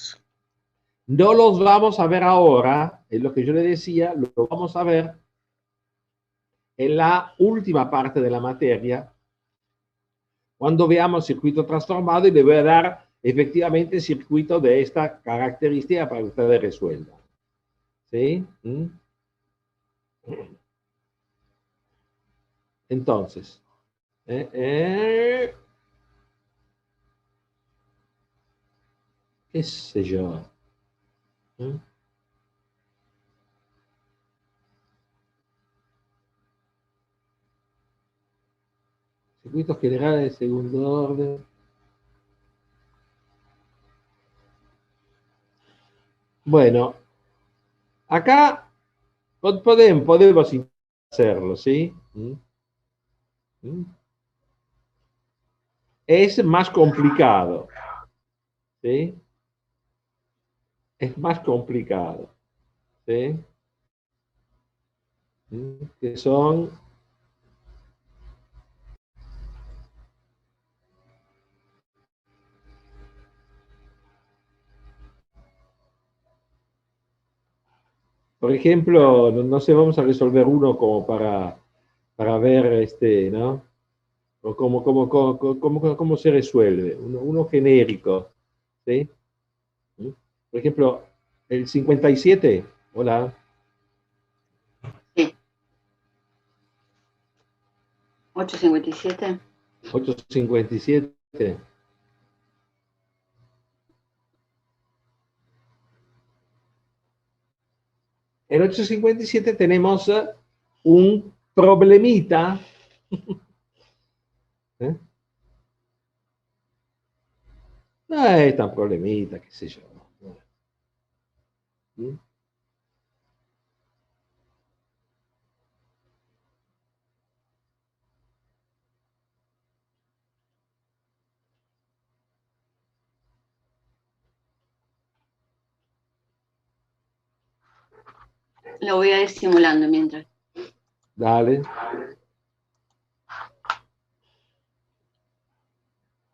no los vamos a ver ahora, es lo que yo le decía, lo vamos a ver en la última parte de la materia, cuando veamos circuito transformado y le voy a dar efectivamente circuito de esta característica para que ustedes resuelvan. ¿Sí? ¿Mm? Entonces, qué sé yo. ¿Mm? Circuitos generales de segundo orden. Bueno, acá podemos hacerlo, ¿sí? ¿Mm? ¿Mm? Es más complicado, ¿sí? Es más complicado, ¿sí? ¿Mm? Que son por ejemplo, no sé, vamos a resolver uno como para ver, ¿no? O cómo se resuelve. Uno genérico, ¿sí? ¿Mm? Por ejemplo, el 57, hola. Sí. 857. 857. En 857 tenemos un problemita. ¿Eh? No es tan problemita, qué sé yo. ¿Mm? Lo voy a ir simulando mientras. Dale.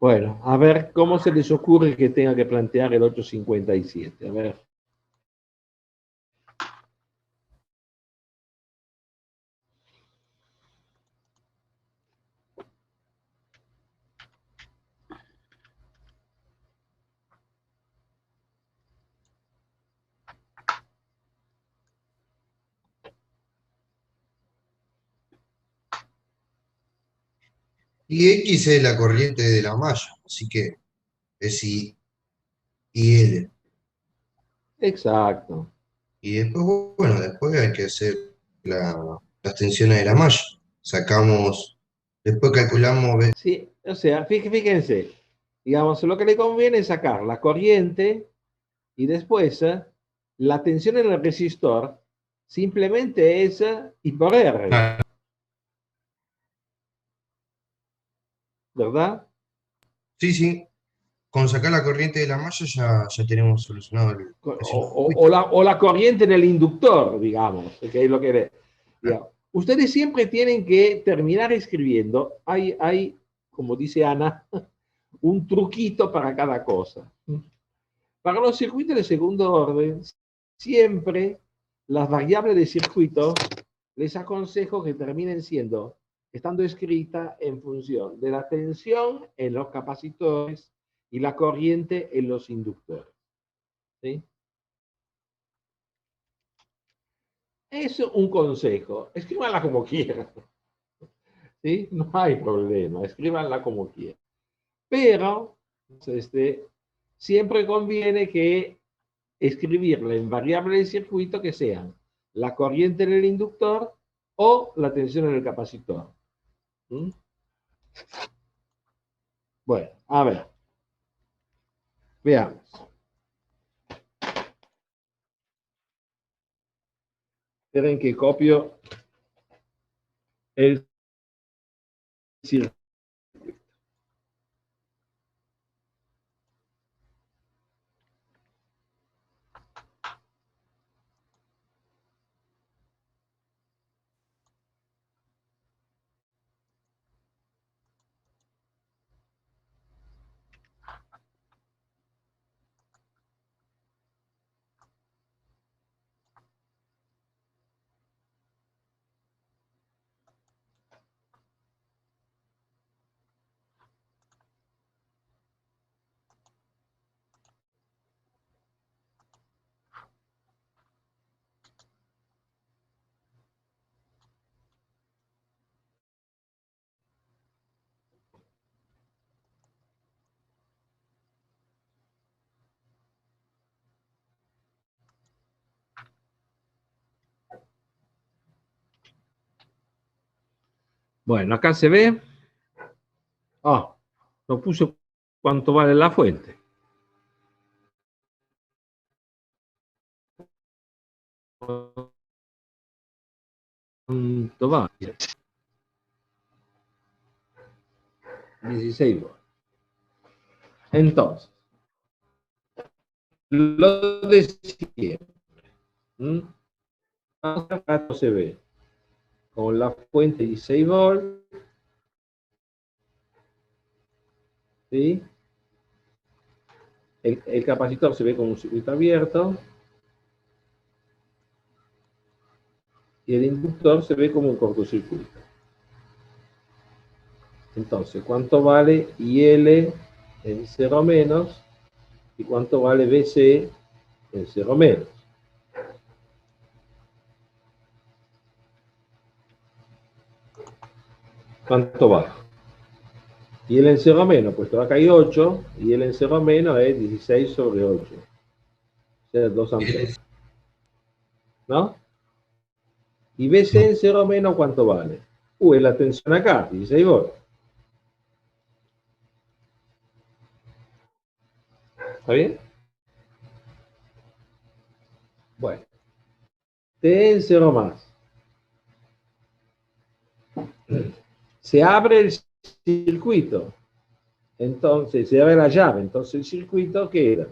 Bueno, a ver cómo se les ocurre que tenga que plantear el 857. A ver. y X es la corriente de la malla, así que es I y L. Exacto. Y después, bueno, después hay que hacer las tensiones de la malla. Sacamos, después calculamos, Sí, o sea, fíjense, digamos, lo que le conviene es sacar la corriente y después la tensión en el resistor simplemente es I por R, ¿verdad? sí, con sacar la corriente de la malla ya tenemos solucionado el circuito. O la corriente en el inductor, digamos, que es lo que digamos. Ustedes siempre tienen que terminar escribiendo. Hay, como dice Ana, un truquito para cada cosa. Para los circuitos de segundo orden, siempre las variables de circuito les aconsejo que terminen estando escritas en función de la tensión en los capacitores y la corriente en los inductores. ¿Sí? Es un consejo. Escríbanla como quieran. ¿Sí? No hay problema. Escríbanla como quieran. Pero siempre conviene que escribirla en variables de circuito que sean la corriente en el inductor o la tensión en el capacitor. ¿Mm? Bueno, a ver. Veamos. Esperen que copio el circuito. Bueno, acá se ve. Ah, no puse cuánto vale la fuente. ¿Cuánto vale? 16 volts. Entonces, lo de siempre. Acá se ve con la fuente 16 volts. ¿Sí? El capacitor se ve con un circuito abierto y el inductor se ve como un cortocircuito. Entonces, ¿cuánto vale IL en 0 menos y cuánto vale BC en 0 menos? ¿Cuánto vale? IL en 0 menos, pues acá hay 8, y IL en 0 menos es 16 sobre 8. O sea, 2 amperes. ¿No? Y BC en 0 menos, ¿cuánto vale? Es la tensión acá, 16 volts. ¿Está bien? Bueno. T en 0 más. Se abre el circuito. Entonces, se abre la llave. Entonces, el circuito queda.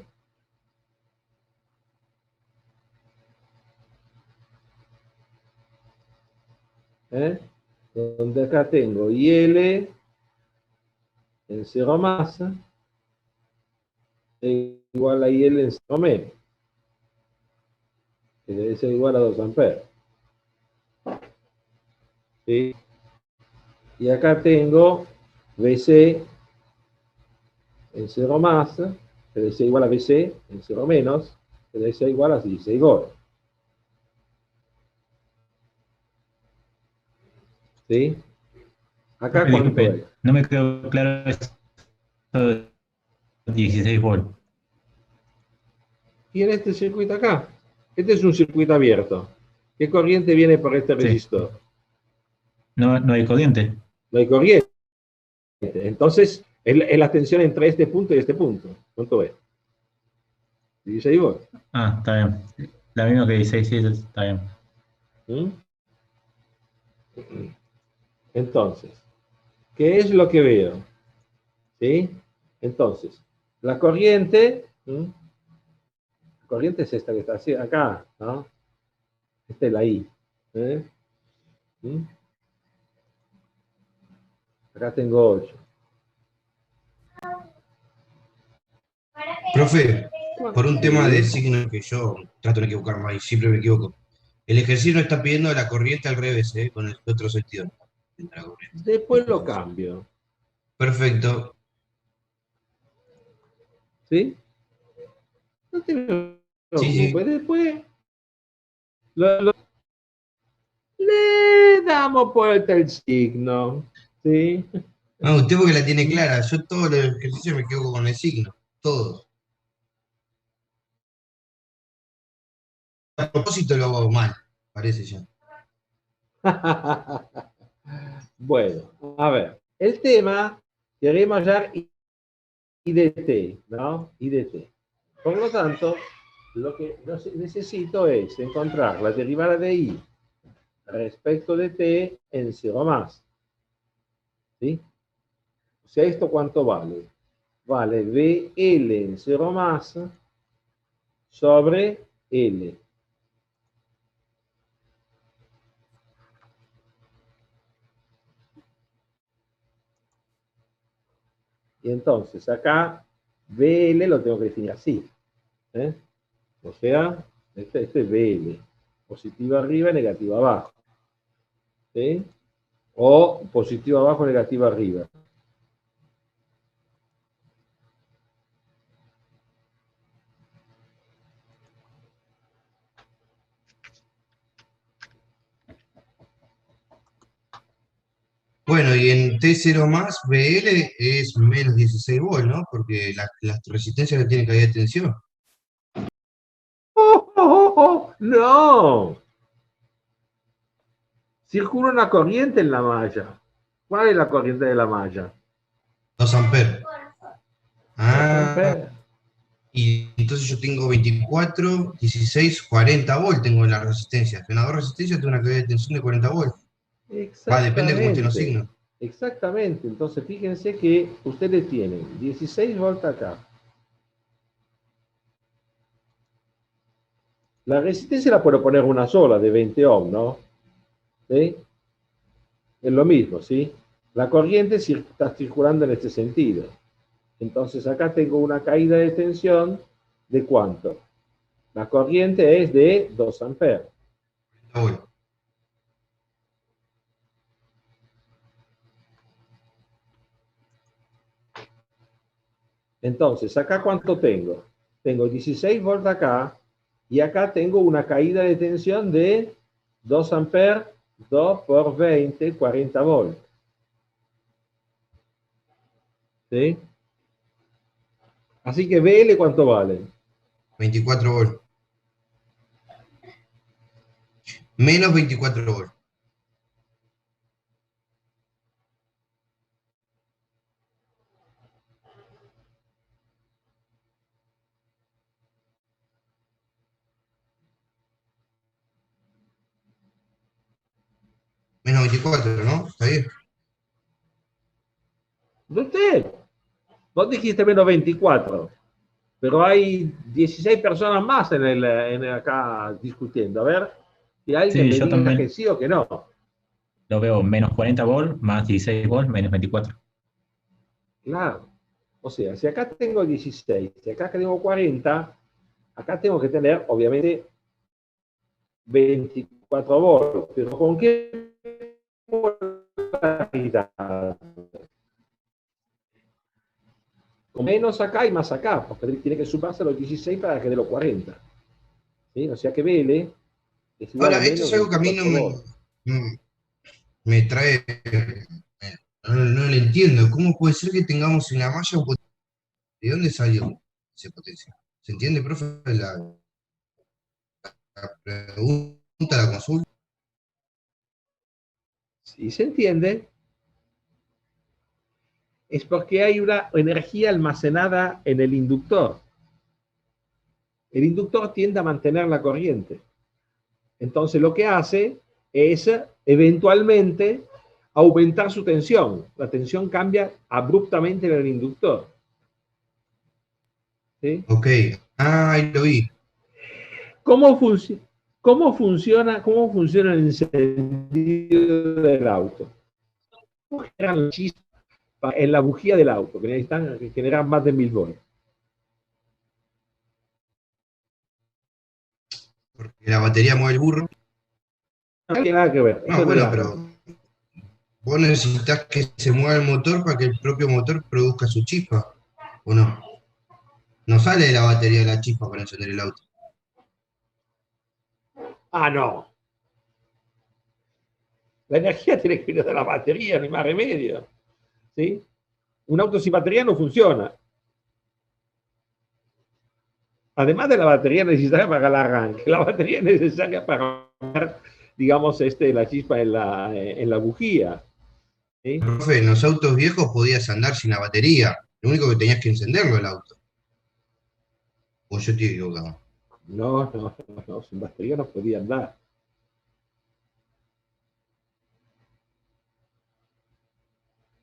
Donde acá tengo IL en 0 más igual a IL en 0 menos, que debe ser igual a 2 amperes. ¿Sí? Y acá tengo BC en 0 más, que debe ser igual a BC en 0 menos, que debe ser igual a 16 volts. ¿Sí? Acá cuánto es. No me quedó claro esto de 16 volts. Y en este circuito acá, este es un circuito abierto. ¿Qué corriente viene por este resistor? No hay corriente. No hay corriente. Entonces, es la tensión entre este punto y este punto. ¿Cuánto es? 16 volts. Ah, está bien. La misma que 16, sí, está bien. Entonces, ¿qué es lo que veo? ¿Sí? Entonces, la corriente es esta que está así, acá, ¿no? Esta es la I. Acá tengo 8. Profe, por un tema de signo que yo trato de no equivocar más y siempre me equivoco. El ejercicio no está pidiendo la corriente al revés, con el otro sentido. Después lo cambio. Perfecto. ¿Sí? No te preocupes, Sí, sí. después lo Empezamos por el signo, ¿sí? No, usted porque la tiene clara. Yo todos los ejercicios me quedo con el signo. Todos. A propósito lo hago mal, parece ya. Bueno, a ver. El tema, queremos hallar I de t, ¿no? I de t. Por lo tanto, lo que necesito es encontrar la derivada de I respecto de t en 0 más. ¿Sí? O sea, ¿esto cuánto vale? Vale VL en 0 más sobre L. Y entonces acá VL lo tengo que definir así. ¿Eh? O sea, este es VL. Positiva arriba, negativa abajo. ¿Sí? O positiva abajo, negativa arriba. Bueno, y en T0 más, BL es menos 16 volts, ¿no? Porque las resistencias no tienen caída de tensión. ¡No! Circula una corriente en la malla. ¿Cuál es la corriente de la malla? 2 amperes. 2 Ah, amperes. y entonces yo tengo 24, 16, 40 volts tengo en la resistencia. En las dos resistencias tengo una caída de tensión de 40 volts. Va, depende de cómo estén los signos. Exactamente. Entonces, fíjense que ustedes tienen 16 volts acá. La resistencia la puedo poner una sola, de 20 ohms, ¿no? ¿Sí? Es lo mismo, ¿sí? La corriente está circulando en este sentido. Entonces, acá tengo una caída de tensión ¿de cuánto? La corriente es de 2 amperes. Volts. Entonces, ¿acá cuánto tengo? Tengo 16 volts acá, y acá tengo una caída de tensión de 2 amperes, 2 por 20, 40 volts. ¿Sí? Así que VL, ¿cuánto vale? 24 volts. Menos 24 volts. Menos 24, ¿no? ¿Está bien? ¿De usted? Vos dijiste menos 24, pero hay 16 personas más acá discutiendo. A ver, si alguien Sí, me yo diga que también sí o que no. lo veo menos 40 volts, más 16 volts, menos 24. Claro. O sea, si acá tengo 16, si acá tengo 40, acá tengo que tener, obviamente, 24 volts. Pero ¿con qué polaridad? Con menos acá y más acá, porque tiene que sumarse los 16 para que dé los 40. ¿Sí? O sea que BL es igual a Ahora, esto menos es algo que a mí 24 volts. me trae. No lo entiendo. ¿Cómo puede ser que tengamos en la malla un potencial? ¿De dónde salió ese potencial? ¿Se entiende, profe? La pregunta, la consulta. Si se entiende, es porque hay una energía almacenada en el inductor. El inductor tiende a mantener la corriente. Entonces lo que hace es eventualmente aumentar su tensión. La tensión cambia abruptamente en el inductor. ¿Sí? Ok. Ah, ahí lo vi. ¿Cómo funciona el encendido del auto? Generan chispas en la bujía del auto, que necesitan generar más de 1000 volts. Porque la batería mueve el burro. No tiene nada que ver. No, bueno, pero vos necesitas que se mueva el motor para que el propio motor produzca su chispa, ¿o no? No sale de la batería la chispa para encender el auto. Ah, no. La energía tiene que venir de la batería, no hay más remedio. ¿Sí? Un auto sin batería no funciona. Además de la batería necesaria para el arranque, la batería es necesaria para, digamos, la chispa en la bujía. ¿Sí? Profe, en los autos viejos podías andar sin la batería. Lo único que tenías que encenderlo el auto. O yo estoy equivocado. No, sin batería no podía andar.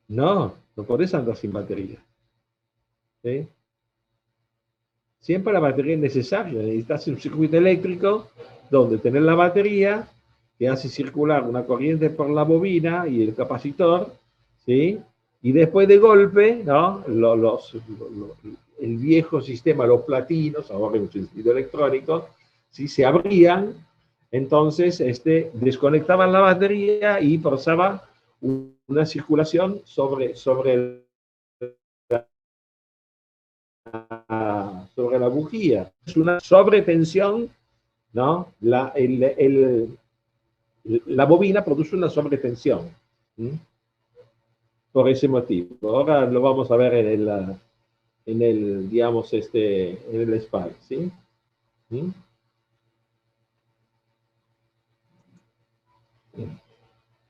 No podés andar sin batería. ¿Sí? Siempre la batería es necesaria. Necesitas un circuito eléctrico donde tener la batería que hace circular una corriente por la bobina y el capacitor, ¿sí? Y después de golpe, ¿no? El viejo sistema, los platinos, ahora un circuito electrónico, ¿sí? Se abrían, entonces desconectaban la batería y pasaba una circulación sobre la bujía. Es una sobretensión, ¿no? La bobina produce una sobretensión. ¿Mm? Por ese motivo. Ahora lo vamos a ver digamos, en el SPAC, ¿sí? ¿Mm?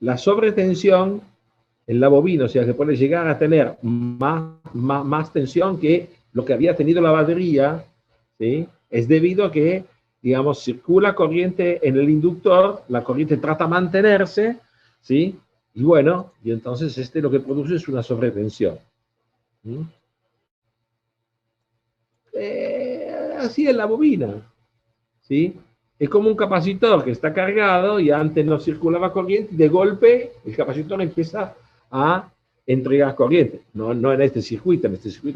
La sobretensión en la bobina, o sea, que puede llegar a tener más tensión que lo que había tenido la batería, ¿sí? Es debido a que, digamos, circula corriente en el inductor, la corriente trata de mantenerse, ¿sí? Y bueno, y entonces lo que produce es una sobretensión. ¿Mm? Así es la bobina, ¿sí? Es como un capacitor que está cargado y antes no circulaba corriente, y de golpe el capacitor empieza a entregar corriente. No en este circuito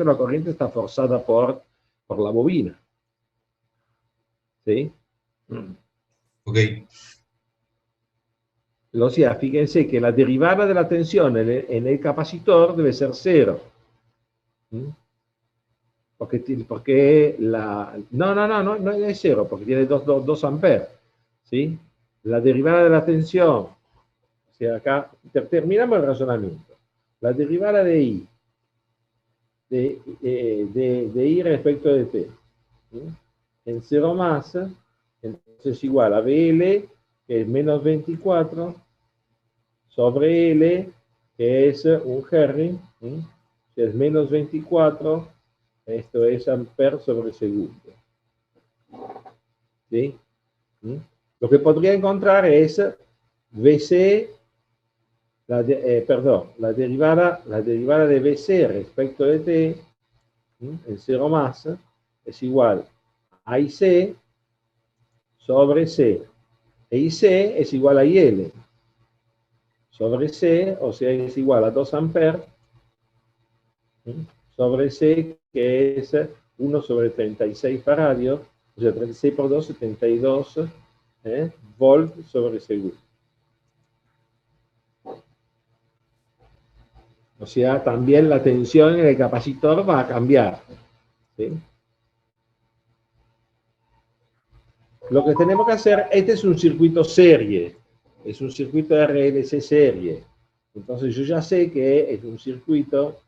la corriente está forzada por la bobina. ¿Sí? Ok. O sea, fíjense que la derivada de la tensión en el capacitor debe ser cero. ¿Mm? Porque no es cero, porque tiene 2 amperes. ¿Sí? La derivada de la tensión, o sea, acá terminamos el razonamiento. La derivada de I, de I respecto de T, ¿sí? En 0 más, entonces es igual a BL, que es menos 24, sobre L, que es un Herring, ¿sí? Que es menos 24, esto es amper sobre segundo. ¿Sí? ¿Mm? Lo que podría encontrar es VC, la derivada de VC respecto de T, en 0 más, es igual a IC sobre C. E IC es igual a IL sobre C, o sea, es igual a 2 amperes sobre C, que es 1 sobre 36 faradios, o sea, 36 por 2, 72 volt sobre segundo. O sea, también la tensión en el capacitor va a cambiar. ¿Sí? Lo que tenemos que hacer, este es un circuito serie, es un circuito RLC serie. Entonces yo ya sé que es un circuito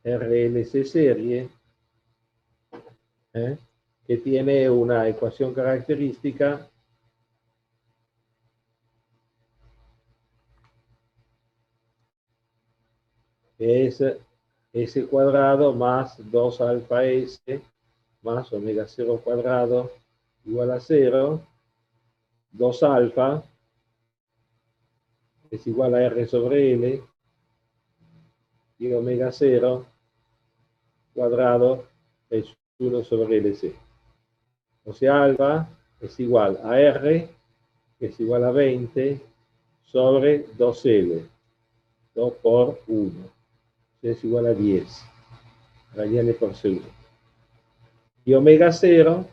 RLC serie, que tiene una ecuación característica que es S cuadrado más 2 alfa S más omega 0 cuadrado igual a 0, 2 alfa es igual a R sobre L, y omega 0 cuadrado es 1 sobre LC. O sea, alfa es igual a R, que es igual a 20, sobre 2L, 2 por 1. O sea, es igual a 10 radianes por segundo. Y omega 0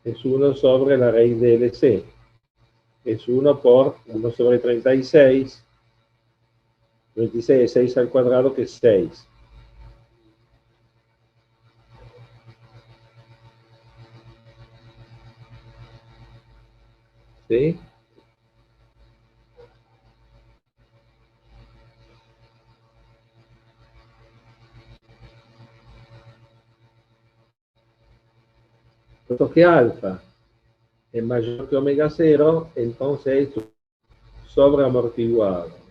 es 1 sobre la raíz de LC. Es 1 por 1 sobre 36. 36 es 6 al cuadrado, que es 6. ¿Sí? Puesto que alfa es mayor que omega 0, entonces es sobreamortiguado.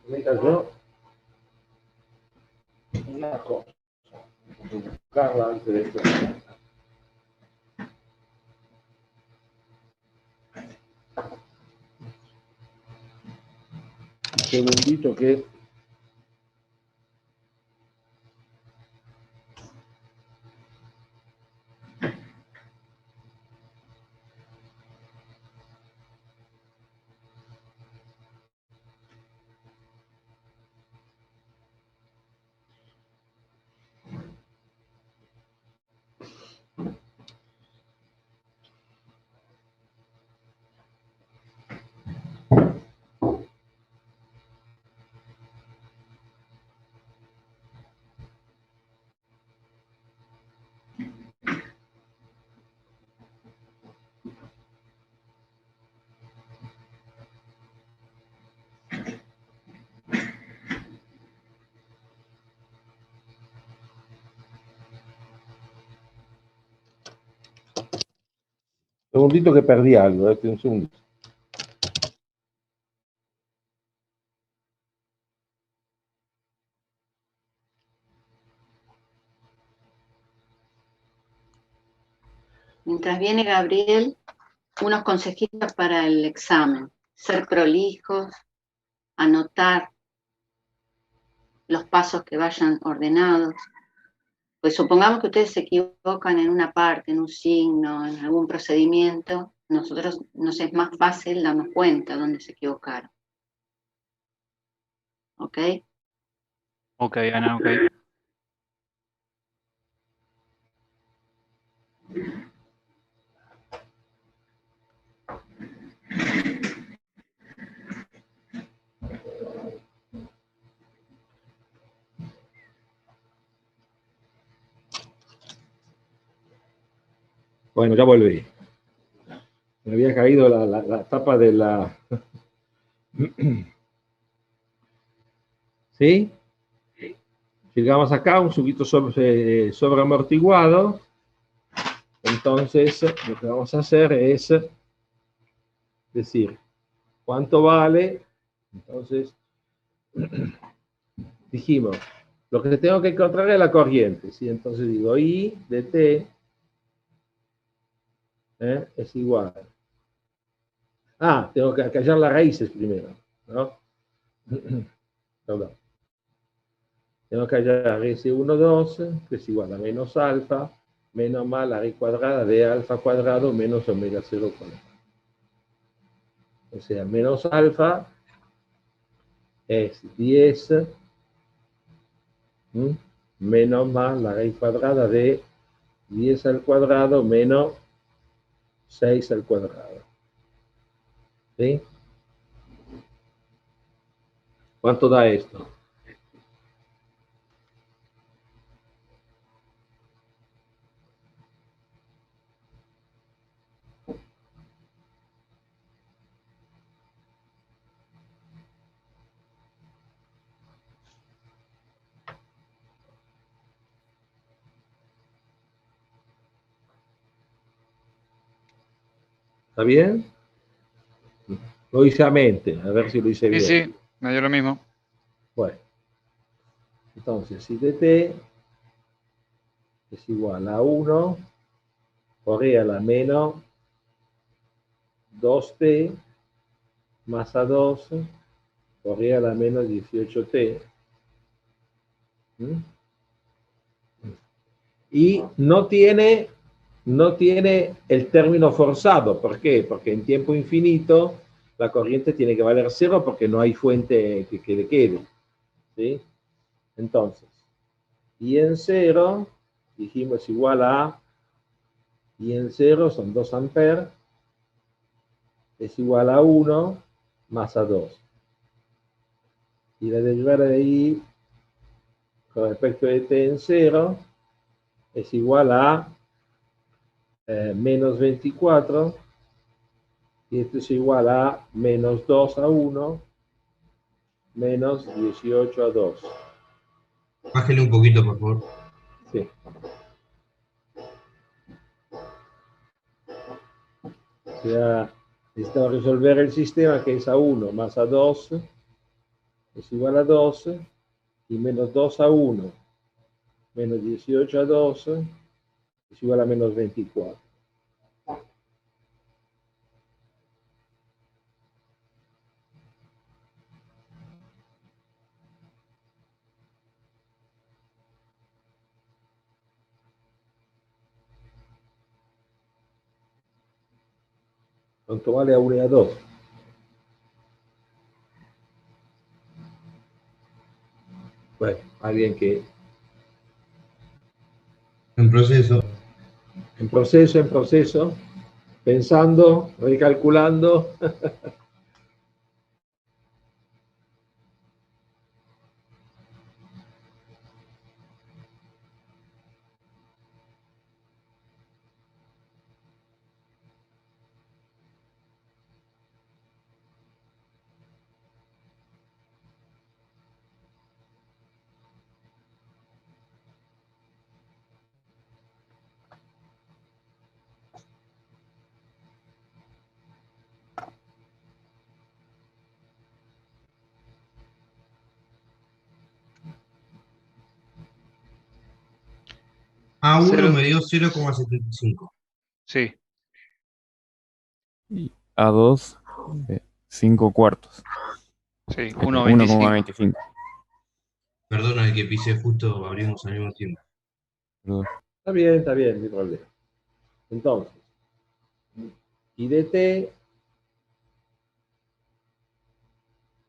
Me cayó una cosa. Voy a buscarla antes de esto. Un segundito que... Un segundito que perdí algo, un segundito. Mientras viene Gabriel, unos consejitos para el examen. Ser prolijos, anotar los pasos que vayan ordenados. Pues supongamos que ustedes se equivocan en una parte, en un signo, en algún procedimiento, nosotros nos es más fácil darnos cuenta dónde se equivocaron. ¿Ok? Ok, Ana, ok. Bueno, ya volví. Me había caído la tapa de la... ¿Sí? Llegamos acá, un poquito sobreamortiguado. Entonces, lo que vamos a hacer es decir, ¿cuánto vale? Entonces, dijimos, lo que tengo que encontrar es la corriente, ¿sí? Entonces digo, I de T es igual. Ah, tengo que callar las raíces primero, ¿no? Perdón. Tengo que hallar la raíz 1, 2, que es igual a menos alfa, menos más la raíz cuadrada de alfa cuadrado menos omega 0 cuadrado. O sea, menos alfa es 10 menos más la raíz cuadrada de 10 al cuadrado menos 6 al cuadrado. ¿Sí? ¿Cuánto da esto? ¿Está bien? Lo hice a mente, a ver si lo hice Sí, bien. sí, me dio lo mismo. Bueno, entonces, si dt es igual a 1 por e a la menos 2t más a 2 por e a la menos 18t. Y no tiene el término forzado. ¿Por qué? Porque en tiempo infinito la corriente tiene que valer 0 porque no hay fuente que le quede. ¿Sí? Entonces, y en 0, dijimos igual a, y en 0 son 2 amperes, es igual a 1 más A2. Y la derivada de I con respecto de T en 0 es igual a menos 24, y esto es igual a menos 2 a 1, menos 18 a 2. Bájale un poquito, por favor. Sí. O sea, necesitamos resolver el sistema que es A1 más A2 es igual a 2, y menos 2 a 1 menos 18 a 2 es igual a menos 24. ¿Cuánto vale A1 y A2? Bueno, alguien que En proceso. en proceso, pensando, recalculando. A1 Cero. me dio 0,75. Sí. Y A2, 5 cuartos. Sí, 1.25. 1,25. Perdona el que pisé justo, abrimos al mismo tiempo. Perdón. Está bien, no hay problema. Entonces, I de T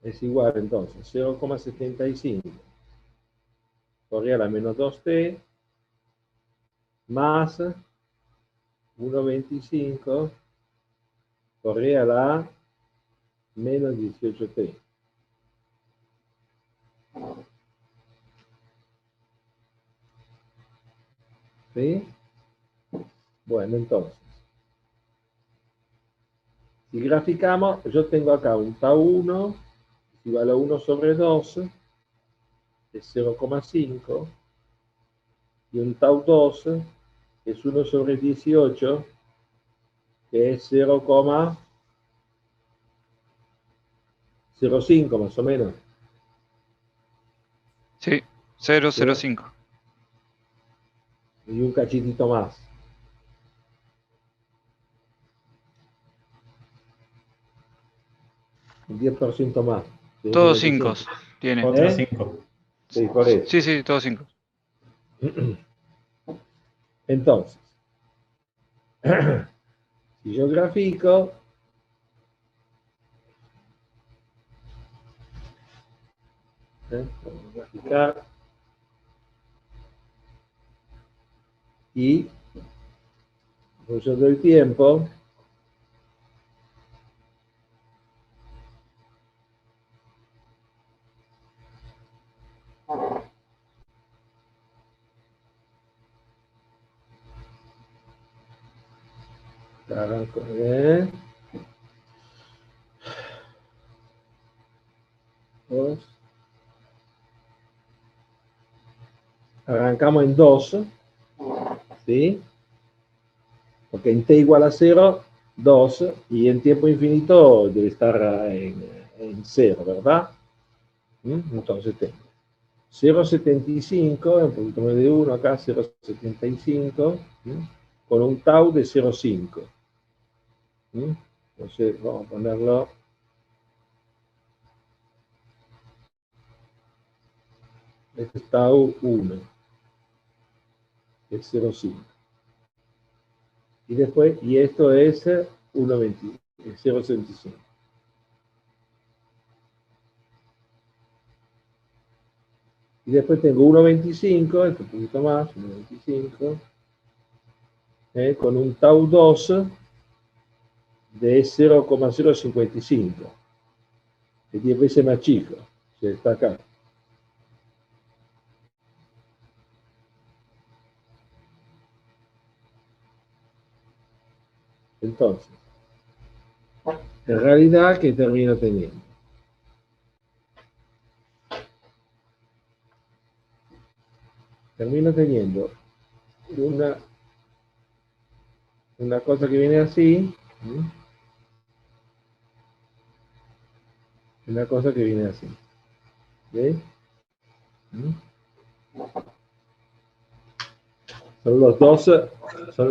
es igual, entonces, 0,75 corriera a menos 2T más 1,25 corriera a menos 18T. ¿Sí? Bueno, entonces, si graficamos, yo tengo acá un tau 1 igual a 1 sobre 2, es 0,5, y un tau 2 es 1 sobre 18, que es 0,05 más o menos. Sí, 0.05. Y un cachitito más. Un 10% más. Todos 5 tiene. Otro ¿Eh? 5. Sí, por eso. Sí, sí, todos 5. Entonces, si yo grafico, vamos a graficar, y en función del tiempo, arranco, arrancamos en 2, ¿sí? Porque en t igual a 0, 2, y en tiempo infinito debe estar en 0, ¿verdad? Entonces tengo 0,75, un poquito más de 1 acá, 0,75, con un tau de 0,5. Entonces vamos a ponerlo. Este es tau 1, es 0,5. Y después, y esto es 1,20, es 0,65. Y después tengo 1,25, este un poquito más, 1,25, con un tau 2 de 0,055, es 10 veces más chico, si está acá. Entonces, en realidad, ¿qué termino teniendo? Termino teniendo una cosa que viene así, ¿sí? Una cosa que viene así. ¿Sí? Son los dos,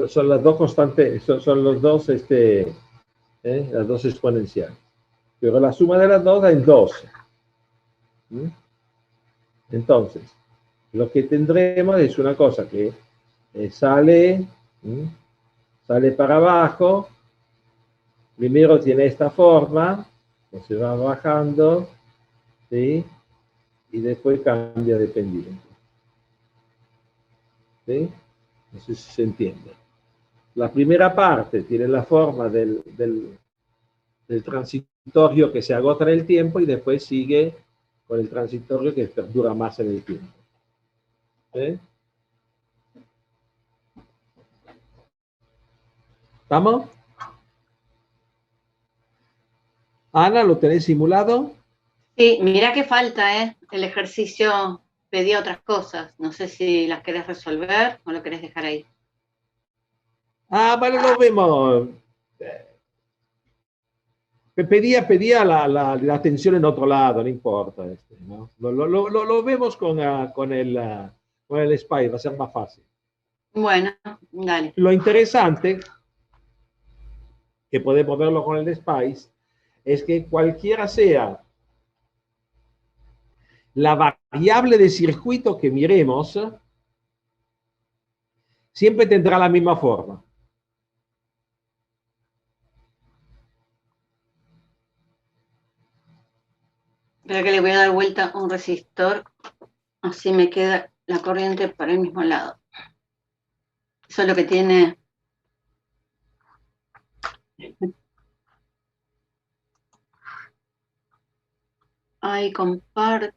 son las dos constantes, son los dos, las dos exponenciales. Pero la suma de las dos da en 12. Entonces, lo que tendremos es una cosa que sale para abajo, primero tiene esta forma, se va bajando, ¿sí? Y después cambia de pendiente. ¿Sí? No sé si se entiende. La primera parte tiene la forma del transitorio que se agota en el tiempo y después sigue con el transitorio que perdura más en el tiempo. ¿Sí? ¿Estamos? Ana, ¿lo tenés simulado? Sí, mira que falta, ¿eh? El ejercicio pedía otras cosas. No sé si las querés resolver o lo querés dejar ahí. Ah, bueno, lo vemos. Pedía la atención en otro lado, no importa. ¿No? Lo vemos con el SPY, va a ser más fácil. Bueno, dale. Lo interesante, que podemos verlo con el SPICE, es que cualquiera sea la variable de circuito que miremos, siempre tendrá la misma forma. Espera que le voy a dar vuelta a un resistor, así me queda la corriente para el mismo lado. Eso es lo que tiene. Ahí comparto.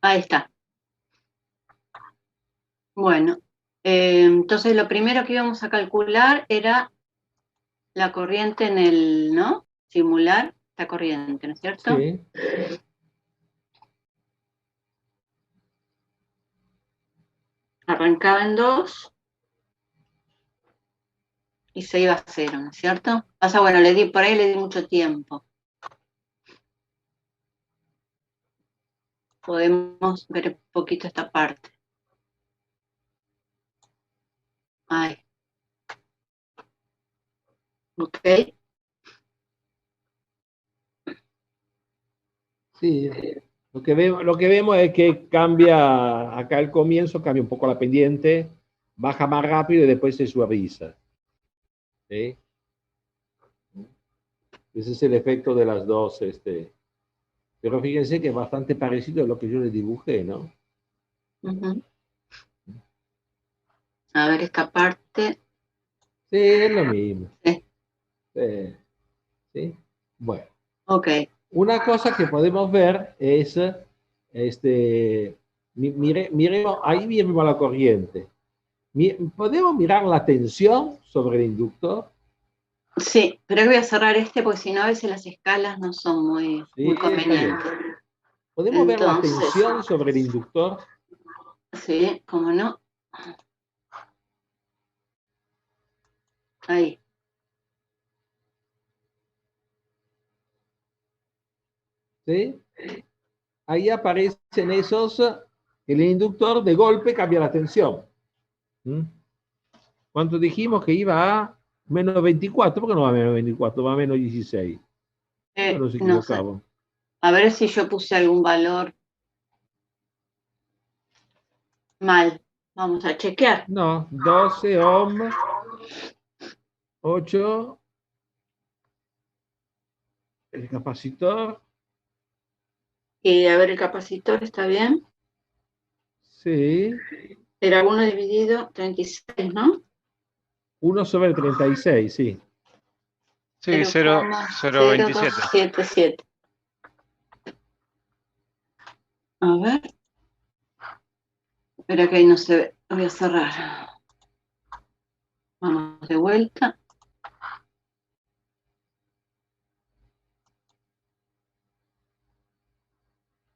Ahí está. Bueno, entonces lo primero que íbamos a calcular era la corriente en el, ¿no? Simular esta corriente, ¿no es cierto? Sí. Arrancaba en 2 y se iba a 0, ¿no es cierto? Pasa, bueno, por ahí le di mucho tiempo. Podemos ver un poquito esta parte. Ahí. Ok. Sí. Lo que vemos es que cambia, acá al comienzo cambia un poco la pendiente, baja más rápido y después se suaviza. ¿Sí? Ese es el efecto de las dos. Pero fíjense que es bastante parecido a lo que yo les dibujé, ¿no? A ver esta parte. Sí, es lo mismo. Sí. ¿Sí? Bueno. Ok. Una cosa que podemos ver es, miremos, ahí miremos la corriente. ¿Podemos mirar la tensión sobre el inductor? Sí, pero voy a cerrar porque si no a veces las escalas no son muy convenientes. ¿Podemos ver la tensión sobre el inductor? Sí, cómo no. Ahí. ¿Sí? Ahí aparecen esos, el inductor de golpe cambia la tensión. ¿Cuánto dijimos que iba a menos 24? ¿Por qué no va a menos 24? Va a menos 16. No nos equivocamos. No sé. A ver si yo puse algún valor mal. Vamos a chequear. No, 12 ohm, 8, el capacitor Y a ver, el capacitor está bien. Sí. Era 1 dividido 36, ¿no? 1 sobre 36, sí. Sí, 0,027. 0,0277. A ver. Espera que ahí no se ve. Lo voy a cerrar. Vamos de vuelta.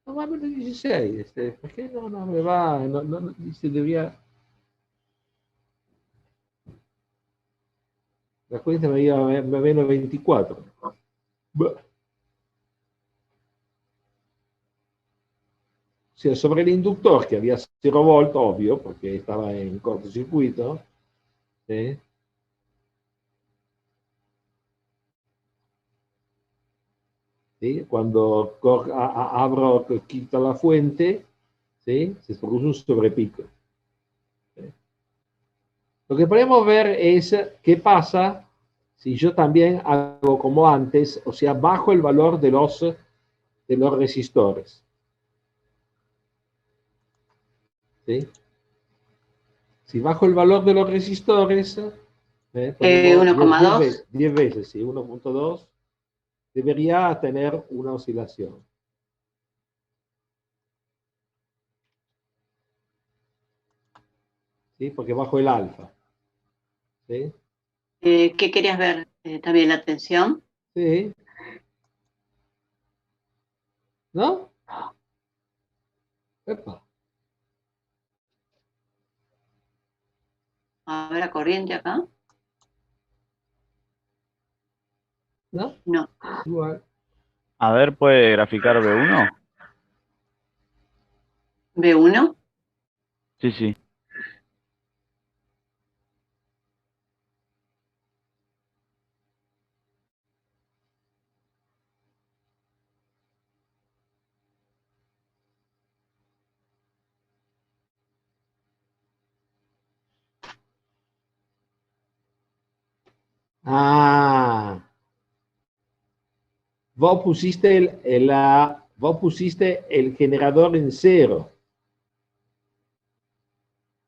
No, más o menos 16. ¿Por qué no me va? No, dice, debería... La cuenta me iba a menos 24. Bah. O sea, sobre el inductor, que había 0 volt, obvio, porque estaba en cortocircuito. ¿Sí? ¿Sí? Cuando abro, quito la fuente, ¿sí? Se produce un sobrepico. ¿Sí? Lo que podemos ver es qué pasa si yo también hago como antes, o sea, bajo el valor de los resistores. ¿Sí? Si bajo el valor de los resistores, 1,2. 10 veces, sí, 1.2, debería tener una oscilación. ¿Sí? Porque bajo el alfa. ¿Sí? ¿Qué querías ver? También la tensión. Sí. ¿No? Epa. A ver la corriente acá. ¿No? No. Igual. A ver, ¿puede graficar B1? ¿B1? Sí, sí. Ah. Vos pusiste vos pusiste el generador en 0.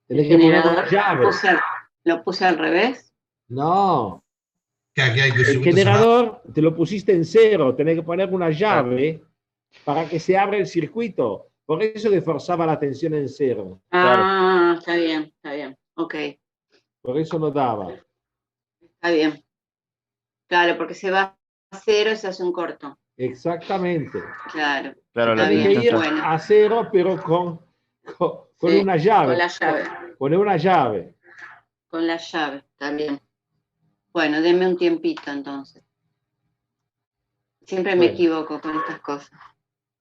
Tenés que poner una llave. Lo puse al revés. No. Que aquí hay que El circuito cerrado. generador te lo pusiste en 0. Tenés que poner una llave para que se abra el circuito. Por eso que forzaba la tensión en 0. Ah, está bien, está bien. Ok, Por eso no daba. está bien. Claro, porque se va a 0 y se hace un corto. Exactamente. Claro. Claro, la Está Tenés que bien, ir bueno. a 0, pero con Sí, una llave. con la llave. Poner una llave. Con la llave, está bien. Bueno, denme un tiempito entonces. Siempre me Bueno. equivoco con estas cosas.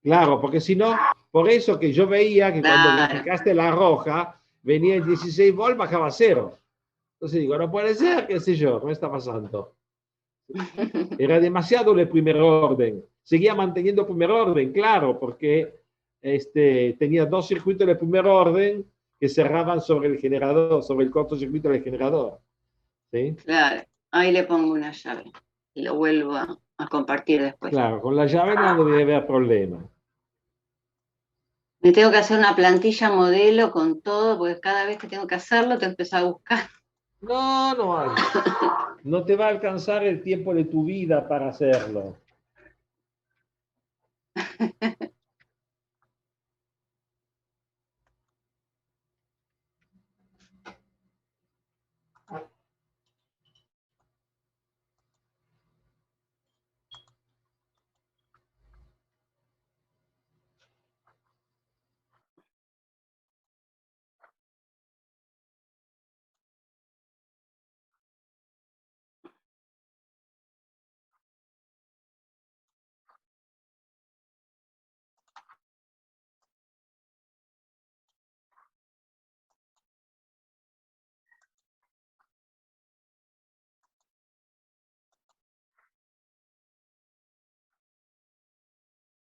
Claro, porque si no, por eso que yo veía que cuando Claro. graficaste la roja, venía el 16 volt, bajaba a 0. Entonces digo, no puede ser, qué sé yo, ¿qué está pasando? Era demasiado el primer orden. Seguía manteniendo el primer orden, claro, porque tenía 2 circuitos de primer orden que cerraban sobre el generador, sobre el cortocircuito del generador. ¿Sí? Claro, ahí le pongo una llave y lo vuelvo a compartir después. Claro, con la llave no debe haber problema. Me tengo que hacer una plantilla modelo con todo, porque cada vez que tengo que hacerlo, te empiezo a buscar. No hay. No te va a alcanzar el tiempo de tu vida para hacerlo.